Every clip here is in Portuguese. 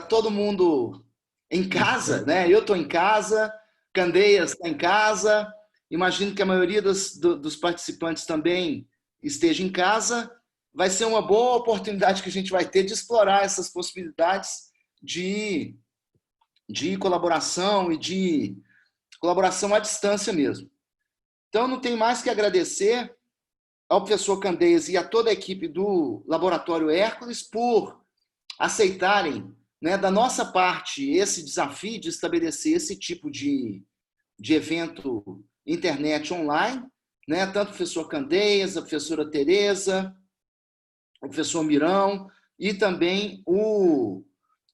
todo mundo em casa, né? Eu estou em casa, Candeias está em casa, imagino que a maioria dos participantes também esteja em casa. Vai ser uma boa oportunidade que a gente vai ter de explorar essas possibilidades de colaboração e de colaboração à distância mesmo. Então, não tem mais que agradecer ao professor Candeias e a toda a equipe do Laboratório Hércules por aceitarem, né, da nossa parte, esse desafio de estabelecer esse tipo de evento internet online, né? Tanto o professor Candeias, a professora Tereza, o professor Mirão e também o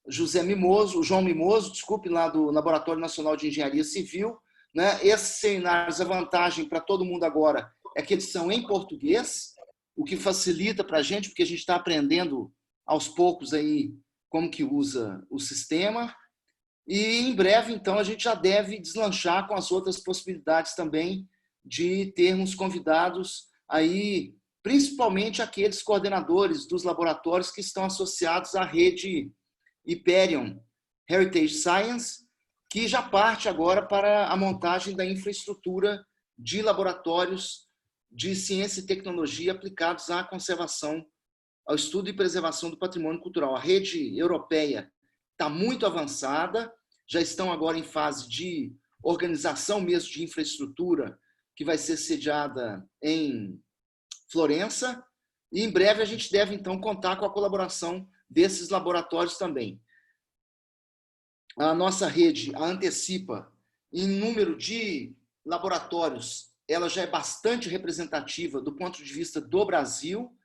João Mimoso, desculpe, lá do Laboratório Nacional de Engenharia Civil, né? Esses seminários, a vantagem para todo mundo agora é que eles são em português, o que facilita para a gente, porque a gente está aprendendo aos poucos aí como que usa o sistema. E em breve, então, a gente já deve deslanchar com as outras possibilidades também de termos convidados aí, principalmente aqueles coordenadores dos laboratórios que estão associados à rede Hyperion Heritage Science, que já parte agora para a montagem da infraestrutura de laboratórios de ciência e tecnologia aplicados à conservação, ao estudo e preservação do patrimônio cultural. A rede europeia está muito avançada, já estão agora em fase de organização mesmo de infraestrutura, que vai ser sediada em Florença, e em breve a gente deve, então, contar com a colaboração desses laboratórios também. A nossa rede, a Antecipa, em número de laboratórios, ela já é bastante representativa do ponto de vista do Brasil.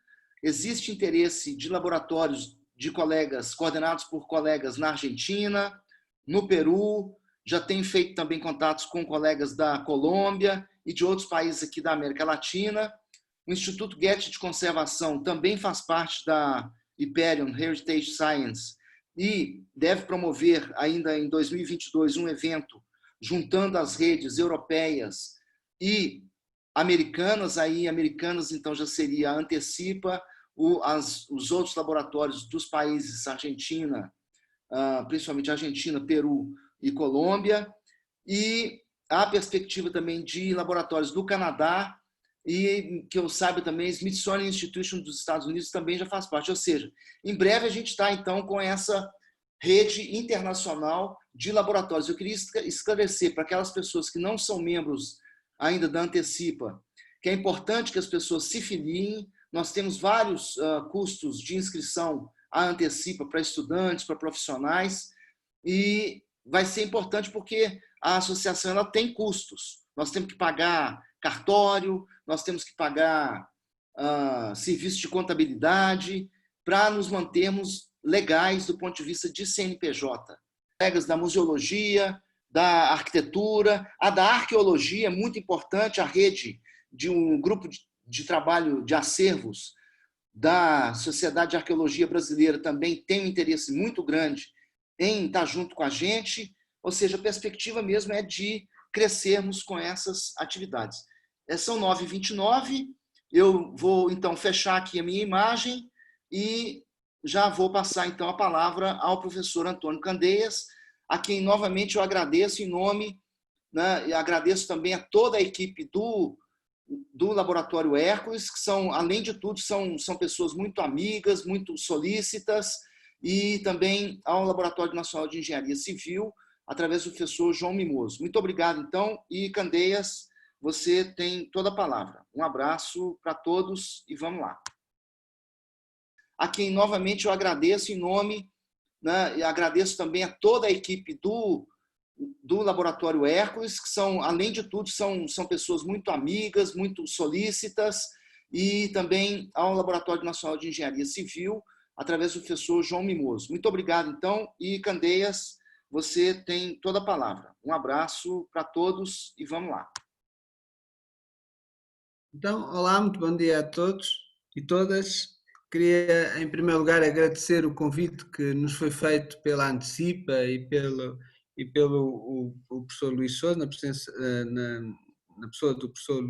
Existe interesse de laboratórios de colegas, coordenados por colegas na Argentina, no Peru, já tem feito também contatos com colegas da Colômbia e de outros países aqui da América Latina. O Instituto Goethe de Conservação também faz parte da Hyperion Heritage Science e deve promover ainda em 2022 um evento juntando as redes europeias e americanas. Aí, americanas, então, já seria a Antecipa, os outros laboratórios dos países Argentina, principalmente Argentina, Peru e Colômbia, e há perspectiva também de laboratórios do Canadá e, que eu saiba também, Smithsonian Institution dos Estados Unidos também já faz parte. Ou seja, em breve a gente está, então, com essa rede internacional de laboratórios. Eu queria esclarecer para aquelas pessoas que não são membros ainda da Antecipa, que é importante que as pessoas se filiem. Nós temos vários custos de inscrição à Antecipa para estudantes, para profissionais, e vai ser importante porque a associação ela tem custos. Nós temos que pagar cartório, nós temos que pagar serviço de contabilidade para nos mantermos legais do ponto de vista de CNPJ. Colegas da museologia, da arquitetura, a da arqueologia é muito importante, a rede de um grupo de trabalho de acervos da Sociedade de Arqueologia Brasileira também tem um interesse muito grande em estar junto com a gente, ou seja, a perspectiva mesmo é de crescermos com essas atividades. São 9h29, eu vou então fechar aqui a minha imagem e já vou passar então a palavra ao professor Antônio Candeias, a quem novamente eu agradeço em nome, né, e agradeço também a toda a equipe do Laboratório Hércules, que são, além de tudo, são pessoas muito amigas, muito solícitas, e também ao Laboratório Nacional de Engenharia Civil, através do professor João Mimoso. Muito obrigado, então, e Candeias, você tem toda a palavra. Um abraço para todos e vamos lá. A quem novamente eu agradeço em nome, né, e agradeço também a toda a equipe do Laboratório Hércules, que são, além de tudo, são pessoas muito amigas, muito solícitas, e também ao Laboratório Nacional de Engenharia Civil, através do professor João Mimoso. Muito obrigado, então, e Candeias, você tem toda a palavra. Um abraço para todos e vamos lá. Então, olá, muito bom dia a todos e todas. Queria, em primeiro lugar, agradecer o convite que nos foi feito pela Antecipa e pelo o professor Luís Sousa, na pessoa do professor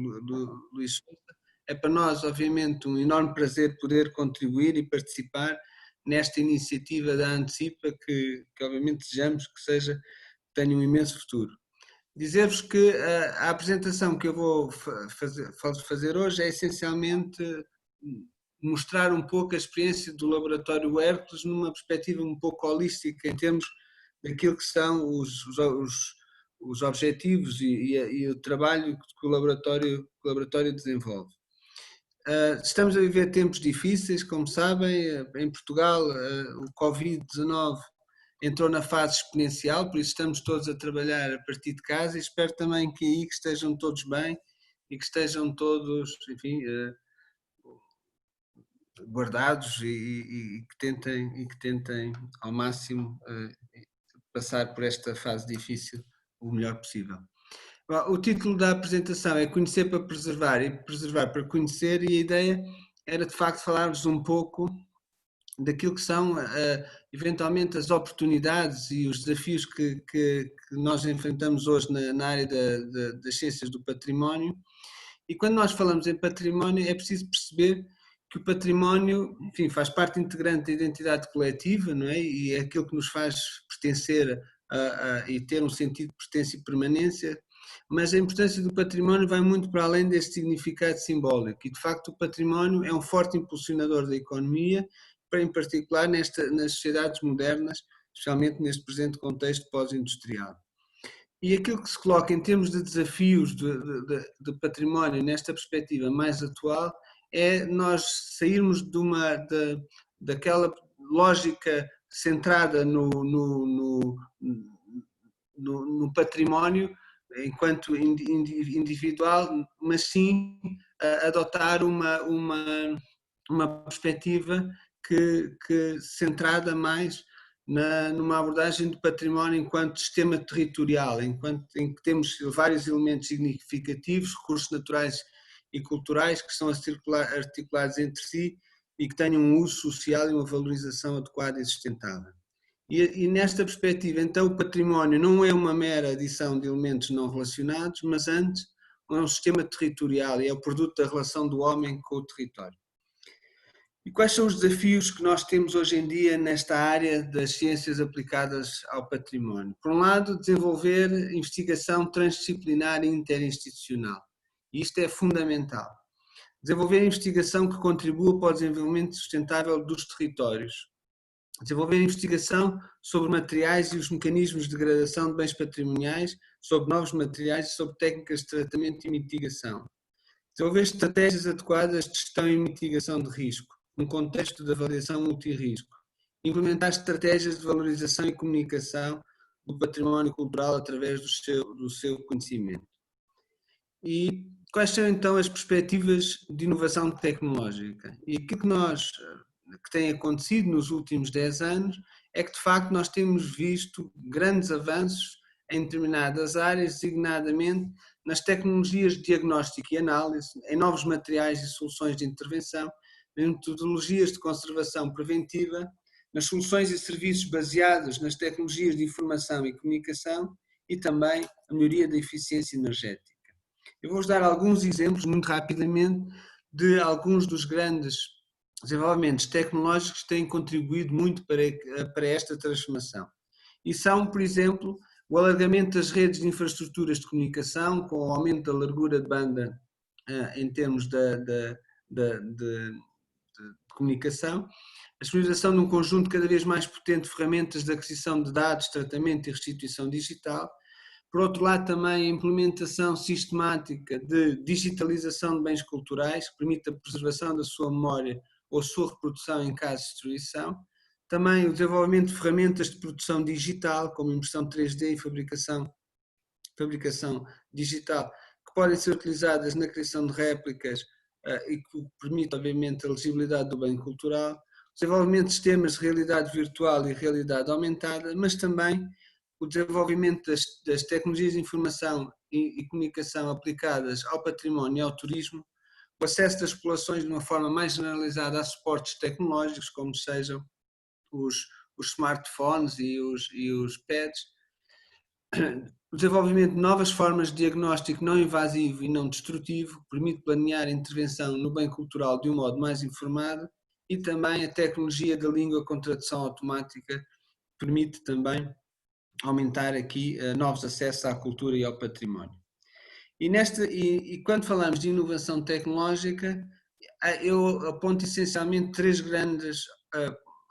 Luís Sousa. É para nós, obviamente, um enorme prazer poder contribuir e participar nesta iniciativa da Antecipa, que obviamente desejamos que tenha um imenso futuro. Dizer-vos que a apresentação que eu vou fazer hoje é essencialmente mostrar um pouco a experiência do Laboratório Hércules numa perspectiva um pouco holística em termos daquilo que são os objetivos e o trabalho que o laboratório desenvolve. Estamos a viver tempos difíceis, como sabem. Em Portugal o Covid-19 entrou na fase exponencial, por isso estamos todos a trabalhar a partir de casa, e espero também que aí que estejam todos bem e que estejam todos, enfim, guardados e que tentem ao máximo passar por esta fase difícil o melhor possível. O título da apresentação é Conhecer para Preservar e Preservar para Conhecer, e a ideia era de facto falar-vos um pouco daquilo que são eventualmente as oportunidades e os desafios que nós enfrentamos hoje na área das ciências do património. E quando nós falamos em património é preciso perceber que o património, enfim, faz parte integrante da identidade coletiva, não é? E é aquilo que nos faz pertencer e ter um sentido de pertença e permanência, mas a importância do património vai muito para além deste significado simbólico, e de facto o património é um forte impulsionador da economia, em particular nas sociedades modernas, especialmente neste presente contexto pós-industrial. E aquilo que se coloca em termos de desafios de património nesta perspectiva mais atual é nós sairmos daquela lógica centrada no património enquanto individual, mas sim adotar uma perspectiva que centrada mais numa abordagem do património enquanto sistema territorial, em que temos vários elementos significativos, recursos naturais e culturais que são articulados entre si e que tenham um uso social e uma valorização adequada e sustentável. E nesta perspectiva, então, o património não é uma mera adição de elementos não relacionados, mas antes é um sistema territorial e é o produto da relação do homem com o território. E quais são os desafios que nós temos hoje em dia nesta área das ciências aplicadas ao património? Por um lado, desenvolver investigação transdisciplinar e interinstitucional. E isto é fundamental. Desenvolver investigação que contribua para o desenvolvimento sustentável dos territórios. Desenvolver investigação sobre materiais e os mecanismos de degradação de bens patrimoniais, sobre novos materiais e sobre técnicas de tratamento e mitigação. Desenvolver estratégias adequadas de gestão e mitigação de risco, num contexto de avaliação multirrisco. Implementar estratégias de valorização e comunicação do património cultural através do seu conhecimento. E quais são então as perspectivas de inovação tecnológica? E aquilo que tem acontecido nos últimos 10 anos é que de facto nós temos visto grandes avanços em determinadas áreas, designadamente nas tecnologias de diagnóstico e análise, em novos materiais e soluções de intervenção, em metodologias de conservação preventiva, nas soluções e serviços baseados nas tecnologias de informação e comunicação e também a melhoria da eficiência energética. Eu vou-vos dar alguns exemplos, muito rapidamente, de alguns dos grandes desenvolvimentos tecnológicos que têm contribuído muito para esta transformação. E são, por exemplo, o alargamento das redes de infraestruturas de comunicação, com o aumento da largura de banda em termos de comunicação, a disponibilização de um conjunto cada vez mais potente de ferramentas de aquisição de dados, tratamento e restituição digital. Por outro lado, também a implementação sistemática de digitalização de bens culturais, que permite a preservação da sua memória ou a sua reprodução em caso de destruição. Também o desenvolvimento de ferramentas de produção digital, como impressão 3D e fabricação digital, que podem ser utilizadas na criação de réplicas e que permite, obviamente, a legibilidade do bem cultural. Desenvolvimento de sistemas de realidade virtual e realidade aumentada, mas também o desenvolvimento das tecnologias de informação e comunicação aplicadas ao património e ao turismo, o acesso das populações de uma forma mais generalizada a suportes tecnológicos, como sejam os smartphones e os pads, o desenvolvimento de novas formas de diagnóstico não invasivo e não destrutivo, que permite planear a intervenção no bem cultural de um modo mais informado, e também a tecnologia da língua com tradução automática permite também aumentar aqui novos acessos à cultura e ao património. E quando falamos de inovação tecnológica, eu aponto essencialmente 3 grandes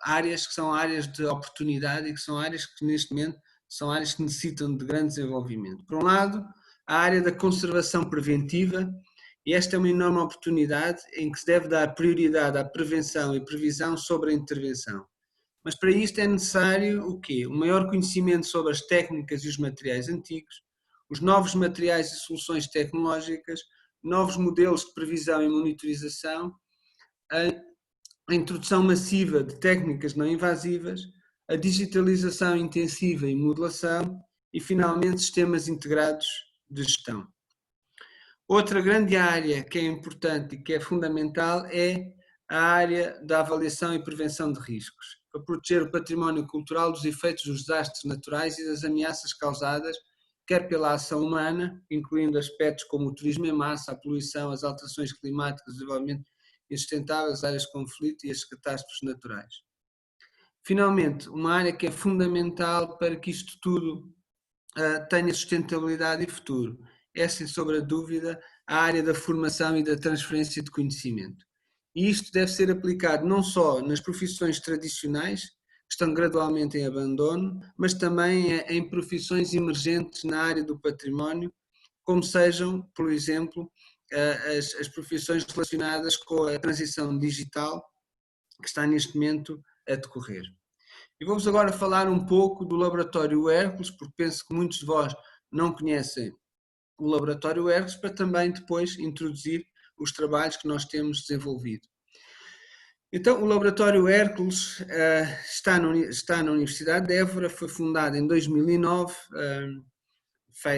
áreas que são áreas de oportunidade e que são áreas que neste momento são áreas que necessitam de grande desenvolvimento. Por um lado, a área da conservação preventiva, e esta é uma enorme oportunidade em que se deve dar prioridade à prevenção e previsão sobre a intervenção. Mas para isto é necessário o quê? Um maior conhecimento sobre as técnicas e os materiais antigos, os novos materiais e soluções tecnológicas, novos modelos de previsão e monitorização, a introdução massiva de técnicas não invasivas, a digitalização intensiva e modelação e, finalmente, sistemas integrados de gestão. Outra grande área que é importante e que é fundamental é a área da avaliação e prevenção de riscos, para proteger o património cultural dos efeitos dos desastres naturais e das ameaças causadas, quer pela ação humana, incluindo aspectos como o turismo em massa, a poluição, as alterações climáticas, o desenvolvimento insustentável, as áreas de conflito e as catástrofes naturais. Finalmente, uma área que é fundamental para que isto tudo tenha sustentabilidade e futuro é, sem sombra de dúvida, a área da formação e da transferência de conhecimento. E isto deve ser aplicado não só nas profissões tradicionais, que estão gradualmente em abandono, mas também em profissões emergentes na área do património, como sejam, por exemplo, as profissões relacionadas com a transição digital que está neste momento a decorrer. E vou-vos agora falar um pouco do Laboratório Hércules, porque penso que muitos de vós não conhecem o Laboratório Hércules, para também depois introduzir os trabalhos que nós temos desenvolvido. Então, o Laboratório Hércules está na Universidade de Évora, foi fundado em 2009,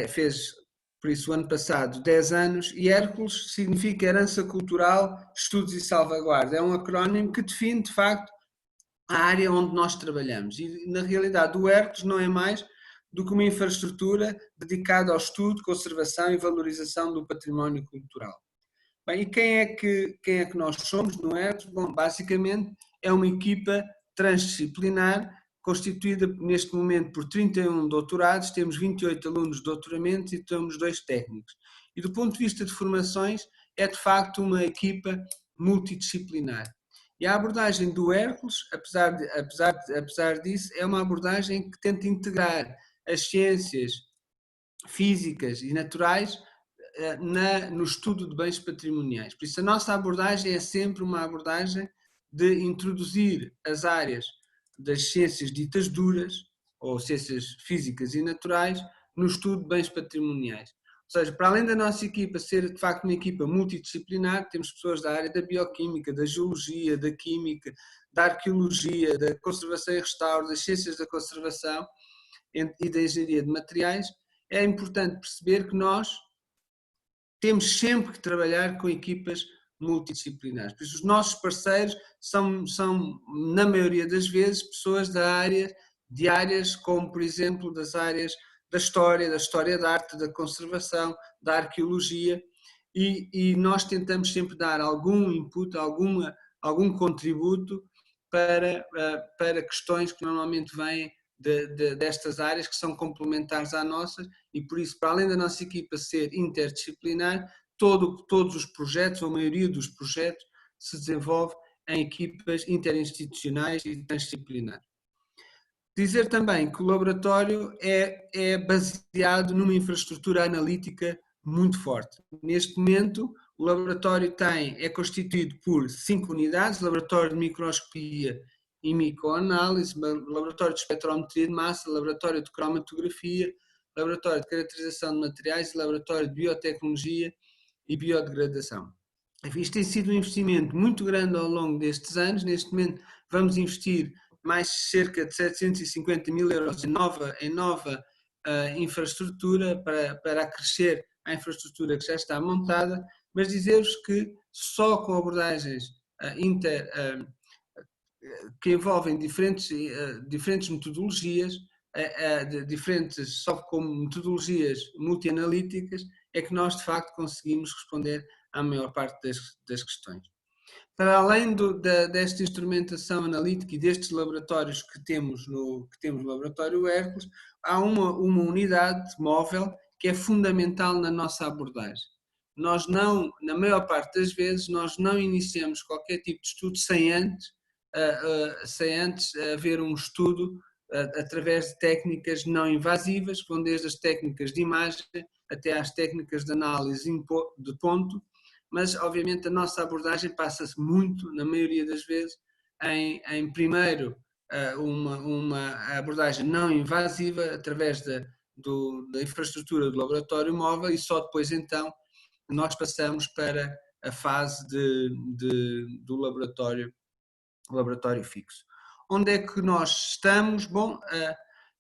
fez, por isso, o ano passado, 10 anos, e Hércules significa Herança Cultural, Estudos e Salvaguarda. É um acrónimo que define, de facto, a área onde nós trabalhamos. E, na realidade, o Hércules não é mais do que uma infraestrutura dedicada ao estudo, conservação e valorização do património cultural. Bem, e quem é que nós somos no Hércules? Bom, basicamente é uma equipa transdisciplinar constituída neste momento por 31 doutorados, temos 28 alunos de doutoramento e temos 2 técnicos. E do ponto de vista de formações, é de facto uma equipa multidisciplinar. E a abordagem do Hércules, apesar disso, é uma abordagem que tenta integrar as ciências físicas e naturais no estudo de bens patrimoniais. Por isso, a nossa abordagem é sempre uma abordagem de introduzir as áreas das ciências ditas duras, ou ciências físicas e naturais, no estudo de bens patrimoniais. Ou seja, para além da nossa equipa ser de facto uma equipa multidisciplinar, temos pessoas da área da bioquímica, da geologia, da química, da arqueologia, da conservação e restauro, das ciências da conservação e da engenharia de materiais. É importante perceber que nós temos sempre que trabalhar com equipas multidisciplinares. Por isso, os nossos parceiros são, na maioria das vezes, pessoas de áreas como, por exemplo, das áreas da história da arte, da conservação, da arqueologia, e nós tentamos sempre dar algum input, algum contributo para questões que normalmente vêm destas áreas que são complementares à nossa, e por isso, para além da nossa equipa ser interdisciplinar, todos os projetos, ou a maioria dos projetos, se desenvolve em equipas interinstitucionais e transdisciplinares. Dizer também que o laboratório é baseado numa infraestrutura analítica muito forte. Neste momento, o laboratório é constituído por 5 unidades: laboratório de microscopia e microanálise, laboratório de espectrometria de massa, laboratório de cromatografia, laboratório de caracterização de materiais e laboratório de biotecnologia e biodegradação. Isto tem sido um investimento muito grande ao longo destes anos. Neste momento vamos investir mais cerca de 750 mil euros em nova infraestrutura para acrescer a infraestrutura que já está montada, mas dizer-vos que só com abordagens que envolvem diferentes metodologias, só com metodologias multianalíticas, é que nós de facto conseguimos responder à maior parte das questões. para além desta instrumentação analítica e destes laboratórios que temos no Laboratório Hércules, há uma unidade móvel que é fundamental na nossa abordagem. Nós não, na maior parte das vezes, nós não iniciamos qualquer tipo de estudo sem antes haver um estudo através de técnicas não invasivas, que vão desde as técnicas de imagem até às técnicas de análise de ponto, mas obviamente a nossa abordagem passa-se muito, na maioria das vezes, em primeiro uma abordagem não invasiva através da infraestrutura do laboratório móvel e só depois então nós passamos para a fase do laboratório fixo. Onde é que nós estamos? Bom,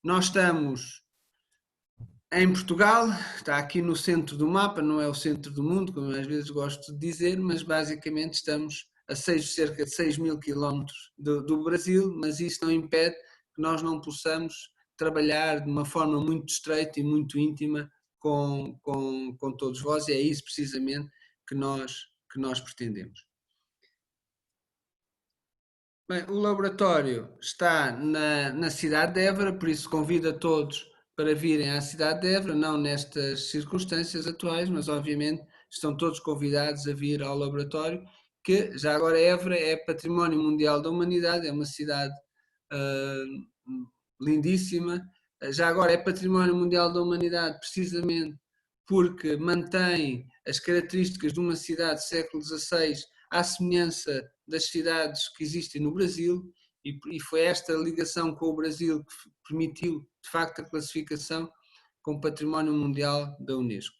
nós estamos em Portugal, está aqui no centro do mapa, não é o centro do mundo, como às vezes gosto de dizer, mas basicamente estamos a cerca de 6.000 quilómetros do Brasil, mas isso não impede que nós não possamos trabalhar de uma forma muito estreita e muito íntima com todos vós, e é isso precisamente que nós pretendemos. Bem, o laboratório está na cidade de Évora, por isso convido a todos para virem à cidade de Évora, não nestas circunstâncias atuais, mas obviamente estão todos convidados a vir ao laboratório, que já agora Évora é Património Mundial da Humanidade, é uma cidade lindíssima, já agora é Património Mundial da Humanidade precisamente porque mantém as características de uma cidade do século XVI à semelhança das cidades que existem no Brasil, e foi esta ligação com o Brasil que permitiu, de facto, a classificação como Património Mundial da Unesco.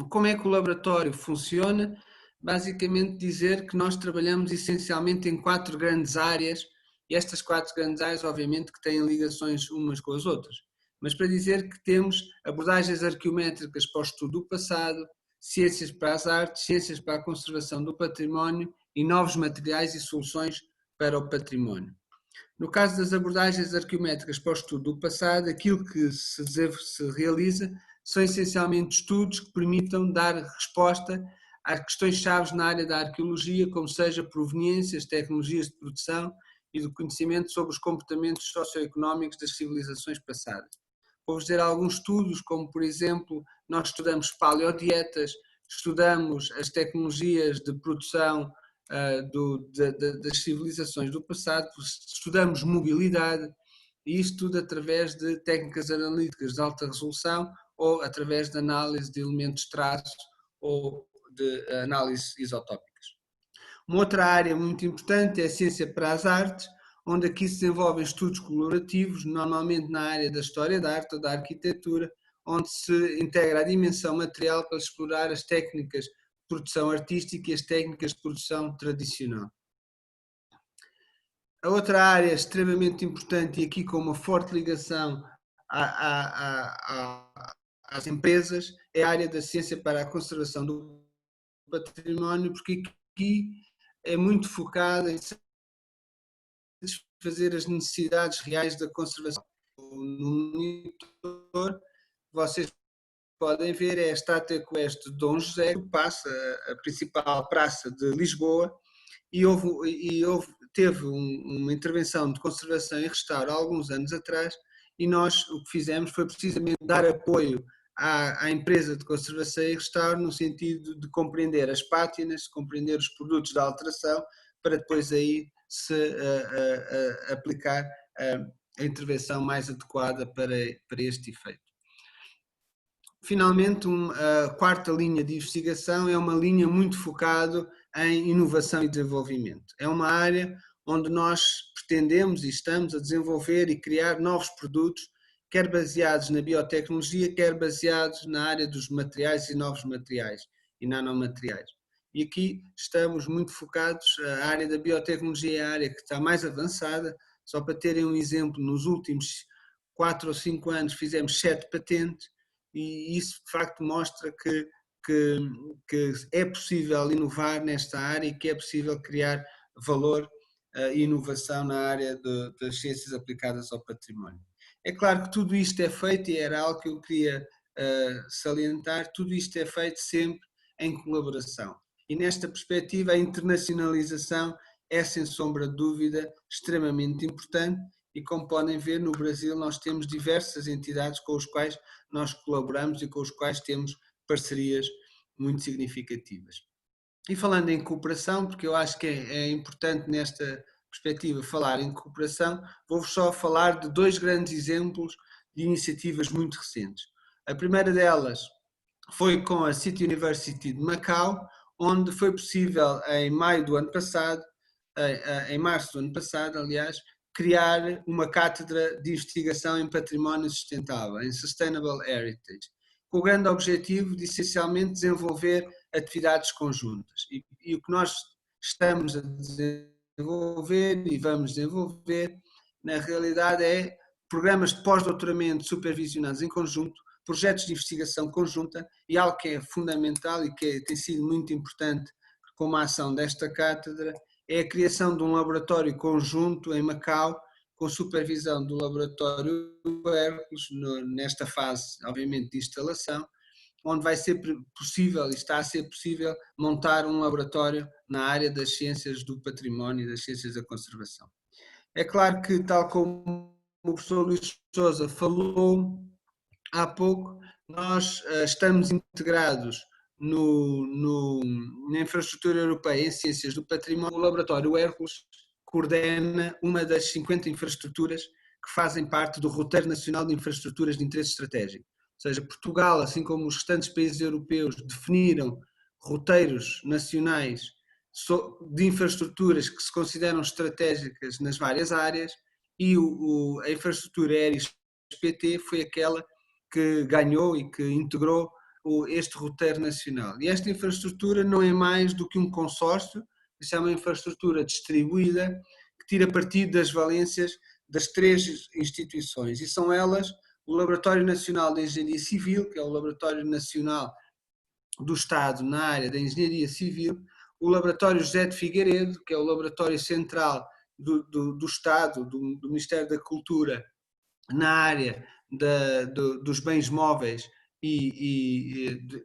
Como é que o laboratório funciona? Basicamente dizer que nós trabalhamos essencialmente em 4 grandes áreas, e estas 4 grandes áreas, obviamente, que têm ligações umas com as outras. Mas para dizer que temos abordagens arqueométricas para o estudo do passado, ciências para as artes, ciências para a conservação do património e novos materiais e soluções para o património. No caso das abordagens arqueométricas para o estudo do passado, aquilo que se realiza são essencialmente estudos que permitam dar resposta às questões-chave na área da arqueologia, como seja proveniências, tecnologias de produção e do conhecimento sobre os comportamentos socioeconómicos das civilizações passadas. Vou-vos dizer alguns estudos, como por exemplo, nós estudamos paleodietas, estudamos as tecnologias de produção das civilizações do passado, estudamos mobilidade, e isto tudo através de técnicas analíticas de alta resolução ou através de análise de elementos traços ou de análises isotópicas. Uma outra área muito importante é a ciência para as artes, onde aqui se desenvolvem estudos colaborativos, normalmente na área da história da arte ou da arquitetura, onde se integra a dimensão material para explorar as técnicas de produção artística e as técnicas de produção tradicional. A outra área extremamente importante e aqui com uma forte ligação às empresas é a área da ciência para a conservação do património, porque aqui é muito focada em satisfazer as necessidades reais da conservação. No monitor, vocês podem ver é a estátua equestre de Dom José, que passa a principal praça de Lisboa, e teve uma intervenção de conservação e restauro há alguns anos atrás, e nós o que fizemos foi precisamente dar apoio à empresa de conservação e restauro no sentido de compreender as pátinas, compreender os produtos de alteração, para depois aí se aplicar a intervenção mais adequada para este efeito. Finalmente, a quarta linha de investigação é uma linha muito focada em inovação e desenvolvimento. É uma área onde nós pretendemos e estamos a desenvolver e criar novos produtos, quer baseados na biotecnologia, quer baseados na área dos materiais e novos materiais e nanomateriais. E aqui estamos muito focados, a área da biotecnologia é a área que está mais avançada. Só para terem um exemplo, nos últimos 4 ou 5 anos fizemos 7 patentes, e isso de facto mostra que é possível inovar nesta área e que é possível criar valor e inovação na área das ciências aplicadas ao património. É claro que tudo isto é feito, e era algo que eu queria salientar, tudo isto é feito sempre em colaboração. E nesta perspectiva a internacionalização é, sem sombra de dúvida, extremamente importante e, como podem ver, no Brasil nós temos diversas entidades com as quais nós colaboramos e com as quais temos parcerias muito significativas. E falando em cooperação, porque eu acho que é importante nesta perspectiva falar em cooperação, vou-vos só falar de 2 grandes exemplos de iniciativas muito recentes. A primeira delas foi com a City University de Macau, onde foi possível em maio do ano passado, em março do ano passado, aliás, criar uma cátedra de investigação em património sustentável, em Sustainable Heritage, com o grande objetivo de essencialmente desenvolver atividades conjuntas. E o que nós estamos a desenvolver e vamos desenvolver, na realidade, é programas de pós-doutoramento supervisionados em conjunto, projetos de investigação conjunta e algo que é fundamental e que tem sido muito importante como a ação desta cátedra é a criação de um laboratório conjunto em Macau com supervisão do laboratório Hércules nesta fase, obviamente, de instalação, onde vai ser possível e está a ser possível montar um laboratório na área das ciências do património e das ciências da conservação. É claro que, tal como o professor Luís Sousa falou há pouco, nós estamos integrados na infraestrutura europeia em ciências do património. O laboratório Hércules coordena uma das 50 infraestruturas que fazem parte do roteiro nacional de infraestruturas de interesse estratégico. Ou seja, Portugal, assim como os restantes países europeus, definiram roteiros nacionais de infraestruturas que se consideram estratégicas nas várias áreas e a infraestrutura ERIS-PT foi aquela que ganhou e que integrou este roteiro nacional. E esta infraestrutura não é mais do que um consórcio, isso é uma infraestrutura distribuída que tira partido das valências das 3 instituições e são elas o Laboratório Nacional de Engenharia Civil, que é o Laboratório Nacional do Estado na área da Engenharia Civil, o Laboratório José de Figueiredo, que é o Laboratório Central do Estado, do Ministério da Cultura, na área dos bens móveis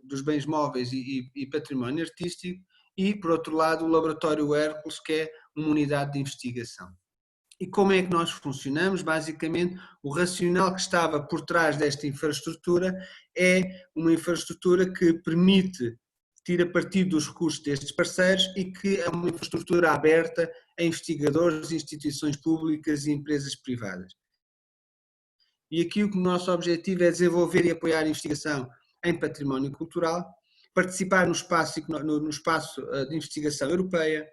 dos bens móveis e património artístico, e, por outro lado, o Laboratório Hércules, que é uma unidade de investigação. E como é que nós funcionamos? Basicamente, o racional que estava por trás desta infraestrutura é uma infraestrutura que permite tirar partido dos recursos destes parceiros e que é uma infraestrutura aberta a investigadores, instituições públicas e empresas privadas. E aqui o nosso objetivo é desenvolver e apoiar a investigação em património cultural, participar no espaço de investigação europeia,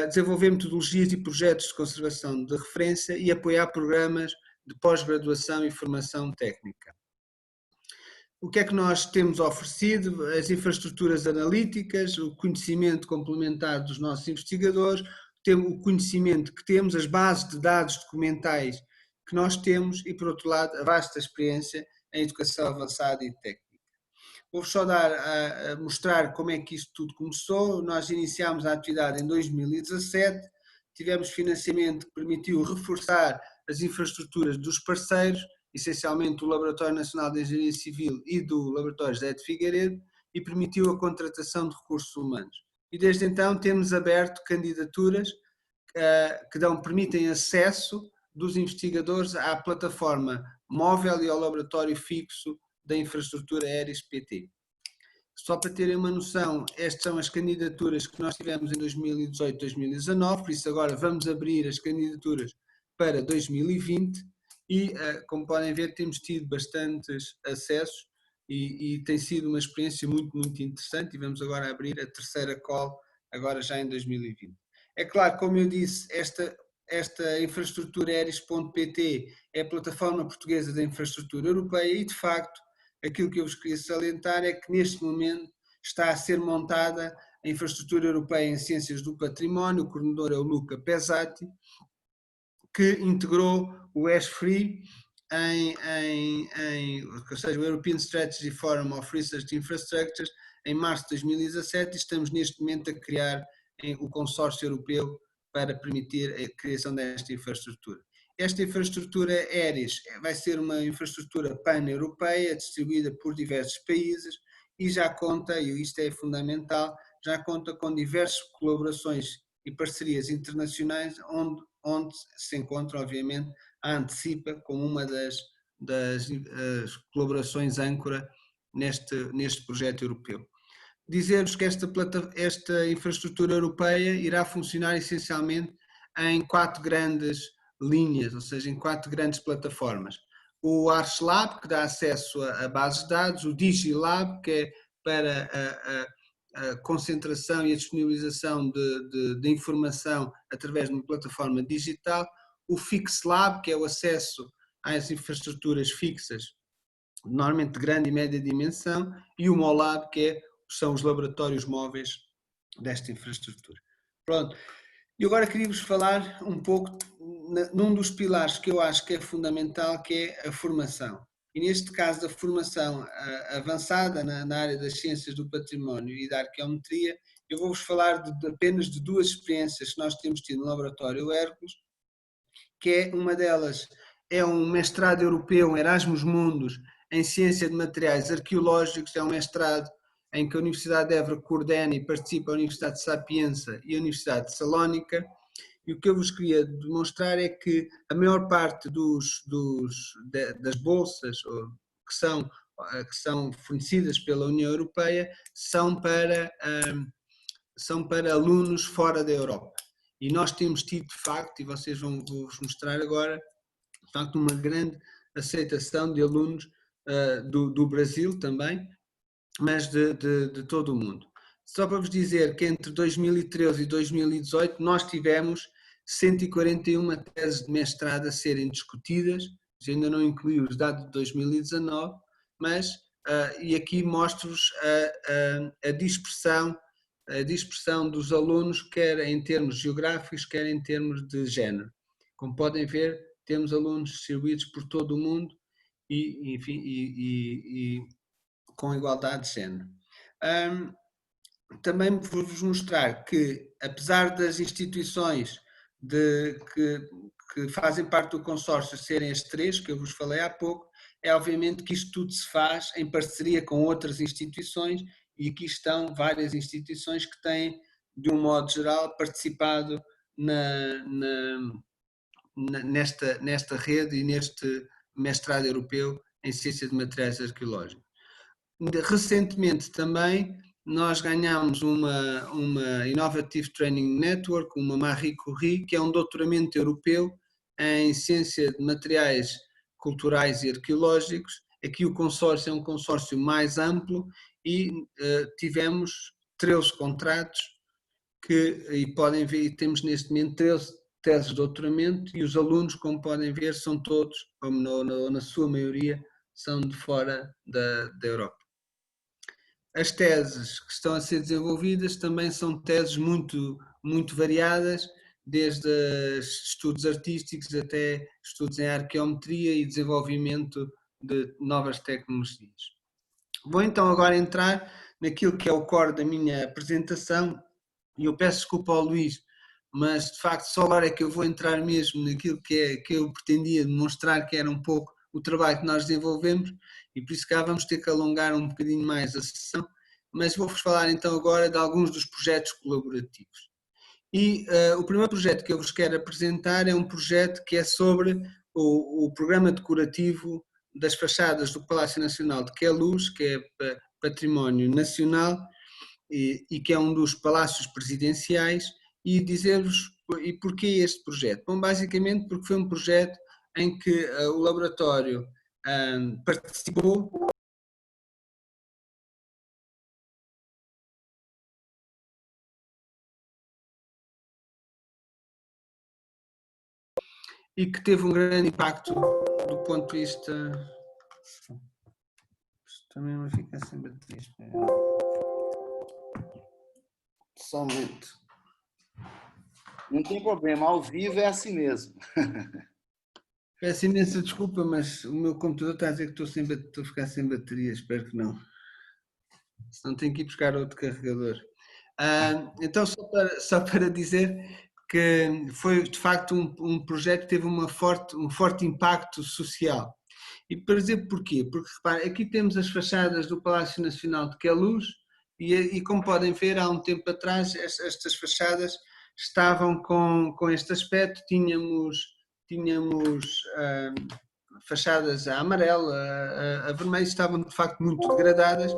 desenvolver metodologias e projetos de conservação de referência e apoiar programas de pós-graduação e formação técnica. O que é que nós temos oferecido? As infraestruturas analíticas, o conhecimento complementar dos nossos investigadores, o conhecimento que temos, as bases de dados documentais que nós temos e, por outro lado, a vasta experiência em educação avançada e técnica. Vou só mostrar como é que isto tudo começou. Nós iniciámos a atividade em 2017, tivemos financiamento que permitiu reforçar as infraestruturas dos parceiros, essencialmente o Laboratório Nacional de Engenharia Civil e do Laboratório José de Figueiredo, e permitiu a contratação de recursos humanos. E desde então temos aberto candidaturas que permitem acesso dos investigadores à plataforma móvel e ao laboratório fixo da infraestrutura ERIS-PT. Só para terem uma noção, estas são as candidaturas que nós tivemos em 2018-2019, por isso agora vamos abrir as candidaturas para 2020 e, como podem ver, temos tido bastantes acessos e tem sido uma experiência muito, muito interessante e vamos agora abrir a terceira call, agora já em 2020. É claro, como eu disse, esta infraestrutura ERIS.pt é a plataforma portuguesa da infraestrutura europeia e, de facto, aquilo que eu vos queria salientar é que neste momento está a ser montada a infraestrutura europeia em ciências do património, o coordenador é o Luca Pesati, que integrou o ESFRI ou seja, o European Strategy Forum of Research Infrastructures, em março de 2017 e estamos neste momento a criar o consórcio europeu para permitir a criação desta infraestrutura. Esta infraestrutura ERIS vai ser uma infraestrutura pan-europeia, distribuída por diversos países e já conta, e isto é fundamental, já conta com diversas colaborações e parcerias internacionais, onde se encontra, obviamente, a Antecipa como uma das colaborações âncora neste projeto europeu. Dizer-vos que esta infraestrutura europeia irá funcionar essencialmente em 4 grandes linhas, ou seja, em 4 grandes plataformas. O ArchLab, que dá acesso a bases de dados, o DigiLab, que é para a concentração e a disponibilização de informação através de uma plataforma digital, o FixLab, que é o acesso às infraestruturas fixas, normalmente de grande e média dimensão, e o MOLAB, que são os laboratórios móveis desta infraestrutura. Pronto. E agora queria-vos falar um pouco num dos pilares que eu acho que é fundamental, que é a formação. E neste caso da formação avançada na área das ciências do património e da arqueometria, eu vou-vos falar apenas de 2 experiências que nós temos tido no Laboratório Hércules, que é uma delas é um mestrado europeu, um Erasmus Mundus, em Ciência de Materiais Arqueológicos, é um mestrado em que a Universidade de Évora coordena e participa a Universidade de Sapienza e a Universidade de Salónica, e o que eu vos queria demonstrar é que a maior parte das bolsas que são fornecidas pela União Europeia são para alunos fora da Europa. E nós temos tido, de facto, e vocês vou-vos mostrar agora, de facto, uma grande aceitação de alunos do Brasil também, mas de todo o mundo. Só para vos dizer que entre 2013 e 2018 nós tivemos 141 teses de mestrado a serem discutidas, ainda não incluí os dados de 2019, mas, e aqui mostro-vos a dispersão dos alunos, quer em termos geográficos, quer em termos de género. Como podem ver, temos alunos distribuídos por todo o mundo e, enfim, e com igualdade de género. Também vou-vos mostrar que, apesar das instituições que fazem parte do consórcio serem as 3 que eu vos falei há pouco, é obviamente que isto tudo se faz em parceria com outras instituições, e aqui estão várias instituições que têm, de um modo geral, participado nesta rede e neste mestrado europeu em Ciência de Materiais Arqueológicos. Recentemente também nós ganhamos uma Innovative Training Network, uma Marie Curie, que é um doutoramento europeu em Ciência de Materiais Culturais e Arqueológicos. Aqui o consórcio é um consórcio mais amplo e tivemos 13 contratos e podem ver, temos neste momento 13 teses de doutoramento, e os alunos, como podem ver, são todos, ou na sua maioria, são de fora da Europa. As teses que estão a ser desenvolvidas também são teses muito variadas, desde estudos artísticos até estudos em arqueometria e desenvolvimento de novas tecnologias. Vou então agora entrar naquilo que é o core da minha apresentação, e eu peço desculpa ao Luís, mas de facto só agora é que eu vou entrar mesmo naquilo que eu pretendia demonstrar, que era um pouco o trabalho que nós desenvolvemos, e por isso cá vamos ter que alongar um bocadinho mais a sessão, mas vou-vos falar então agora de alguns dos projetos colaborativos. E o primeiro projeto que eu vos quero apresentar é um projeto que é sobre o programa decorativo das fachadas do Palácio Nacional de Queluz, que é património nacional e que é um dos palácios presidenciais, e dizer-vos e porquê este projeto. Bom, basicamente porque foi um projeto em que o laboratório participou e que teve um grande impacto do ponto de vista... Também não fica sem bateria. Só um momento. Não tem problema, ao vivo é assim mesmo. Peço imensa desculpa, mas o meu computador está a dizer que estou a ficar sem bateria, espero que não. Senão tenho que ir buscar outro carregador. Então, só para dizer que foi de facto um projeto que teve um forte impacto social. E para dizer porquê? Porque, repare, aqui temos as fachadas do Palácio Nacional de Queluz, E como podem ver, há um tempo atrás estas fachadas estavam com este aspecto. Tínhamos fachadas a amarelo, a vermelho, estavam de facto muito degradadas.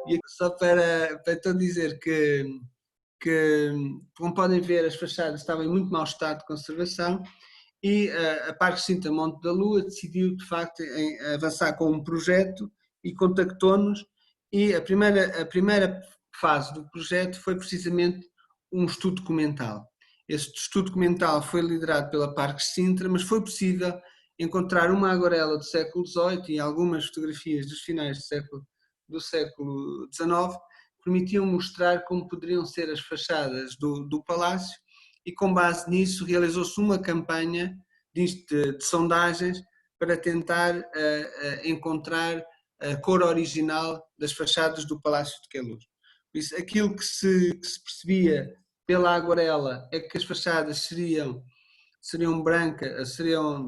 E só para então dizer que, como podem ver, as fachadas estavam em muito mau estado de conservação, e a Parque Sintra Monte da Lua decidiu de facto avançar com um projeto e contactou-nos, e a primeira fase do projeto foi precisamente um estudo documental. Este estudo documental foi liderado pela Parque Sintra, mas foi possível encontrar uma aguarela do século XVIII e algumas fotografias dos finais do século XIX, permitiam mostrar como poderiam ser as fachadas do palácio, e com base nisso realizou-se uma campanha de sondagens para tentar encontrar a cor original das fachadas do Palácio de Queluz. Por isso, aquilo que se percebia pela aguarela é que as fachadas seriam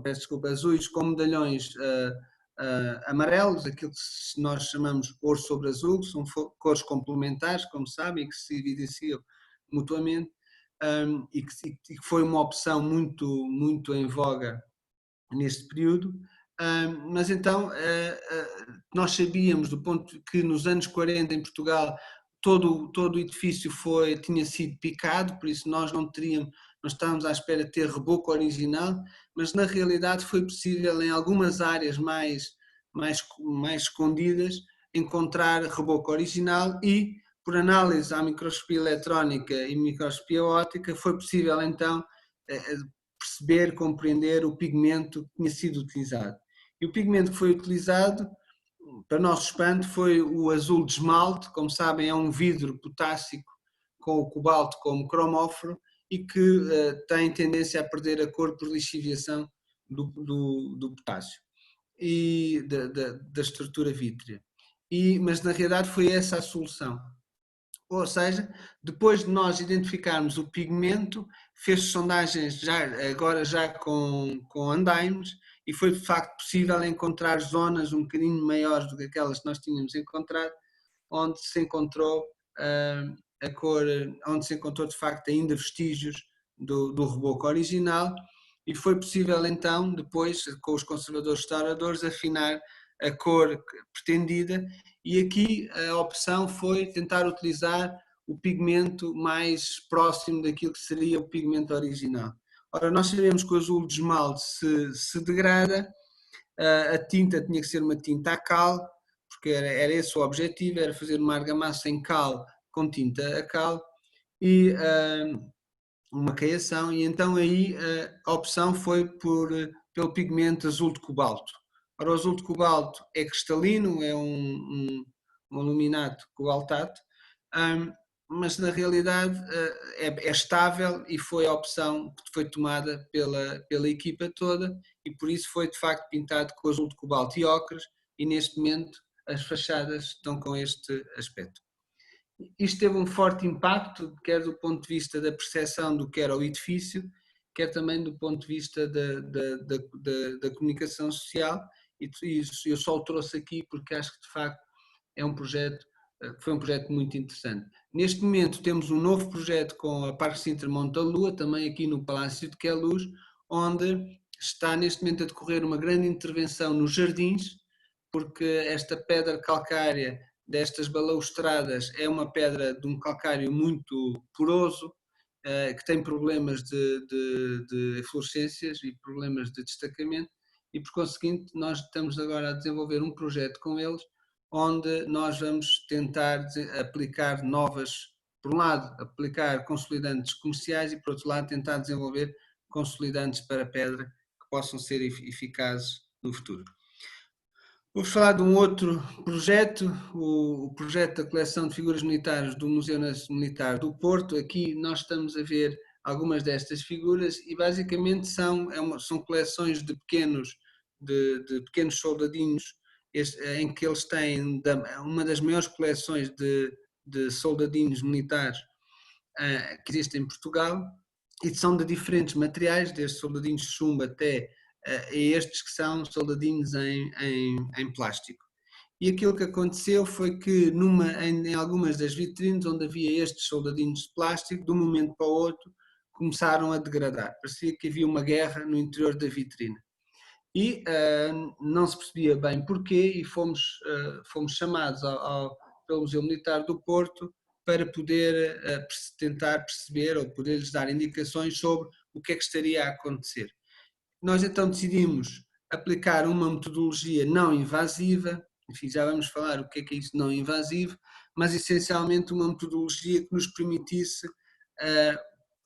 peço desculpa, azuis com medalhões amarelos, aquilo que nós chamamos ouro sobre azul, que são cores complementares, como sabem, e que se evidenciam mutuamente, e que foi uma opção muito em voga neste período. Mas então nós sabíamos do ponto que nos anos 40 em Portugal todo o edifício tinha sido picado, por isso nós não estávamos à espera de ter reboco original, mas na realidade foi possível em algumas áreas mais escondidas encontrar reboco original, e por análise à microscopia eletrónica e microscopia óptica foi possível então perceber, compreender o pigmento que tinha sido utilizado. E o pigmento que foi utilizado, para nosso espanto, foi o azul de esmalte. Como sabem, é um vidro potássico com o cobalto como cromóforo e que tem tendência a perder a cor por lixiviação do potássio e da estrutura vítrea. Mas na realidade foi essa a solução. Ou seja, depois de nós identificarmos o pigmento, fez sondagens agora já com andaimes, e foi de facto possível encontrar zonas um bocadinho maiores do que aquelas que nós tínhamos encontrado, onde se encontrou a cor, onde se encontrou de facto ainda vestígios do reboco original, e foi possível então, depois, com os conservadores restauradores, afinar a cor pretendida. E aqui a opção foi tentar utilizar o pigmento mais próximo daquilo que seria o pigmento original. Ora, nós sabemos que o azul de esmalte se degrada, a tinta tinha que ser uma tinta a cal, porque era esse o objetivo, era fazer uma argamassa em cal com tinta a cal, e uma caiação, e então aí a opção foi pelo pigmento azul de cobalto. Ora, o azul de cobalto é cristalino, é um aluminato cobaltato, mas na realidade é estável, e foi a opção que foi tomada pela equipa toda, e por isso foi de facto pintado com azul de cobalto e ocres, e neste momento as fachadas estão com este aspecto. Isto teve um forte impacto, quer do ponto de vista da percepção do que era o edifício, quer também do ponto de vista da comunicação social, e eu só o trouxe aqui porque acho que de facto foi um projeto muito interessante. Neste momento temos um novo projeto com a Parque Sintra Monte da Lua, também aqui no Palácio de Queluz, onde está neste momento a decorrer uma grande intervenção nos jardins, porque esta pedra calcária destas balaustradas é uma pedra de um calcário muito poroso, que tem problemas de eflorescências e problemas de destacamento, e por conseguinte nós estamos agora a desenvolver um projeto com eles, onde nós vamos tentar aplicar por um lado, aplicar consolidantes comerciais, e por outro lado tentar desenvolver consolidantes para pedra que possam ser eficazes no futuro. Vou falar de um outro projeto, o projeto da coleção de figuras militares do Museu Militar do Porto. Aqui nós estamos a ver algumas destas figuras, e basicamente são coleções de pequenos soldadinhos, em que eles têm uma das maiores coleções de soldadinhos militares que existem em Portugal, e são de diferentes materiais, desde soldadinhos de chumbo até estes que são soldadinhos em plástico. E aquilo que aconteceu foi que em algumas das vitrines onde havia estes soldadinhos de plástico, de um momento para o outro, começaram a degradar. Parecia que havia uma guerra no interior da vitrine. E não se percebia bem porquê e fomos chamados pelo Museu Militar do Porto para poder tentar perceber ou poder-lhes dar indicações sobre o que é que estaria a acontecer. Nós então decidimos aplicar uma metodologia não invasiva, enfim, já vamos falar o que é isso não invasivo, mas essencialmente uma metodologia que nos permitisse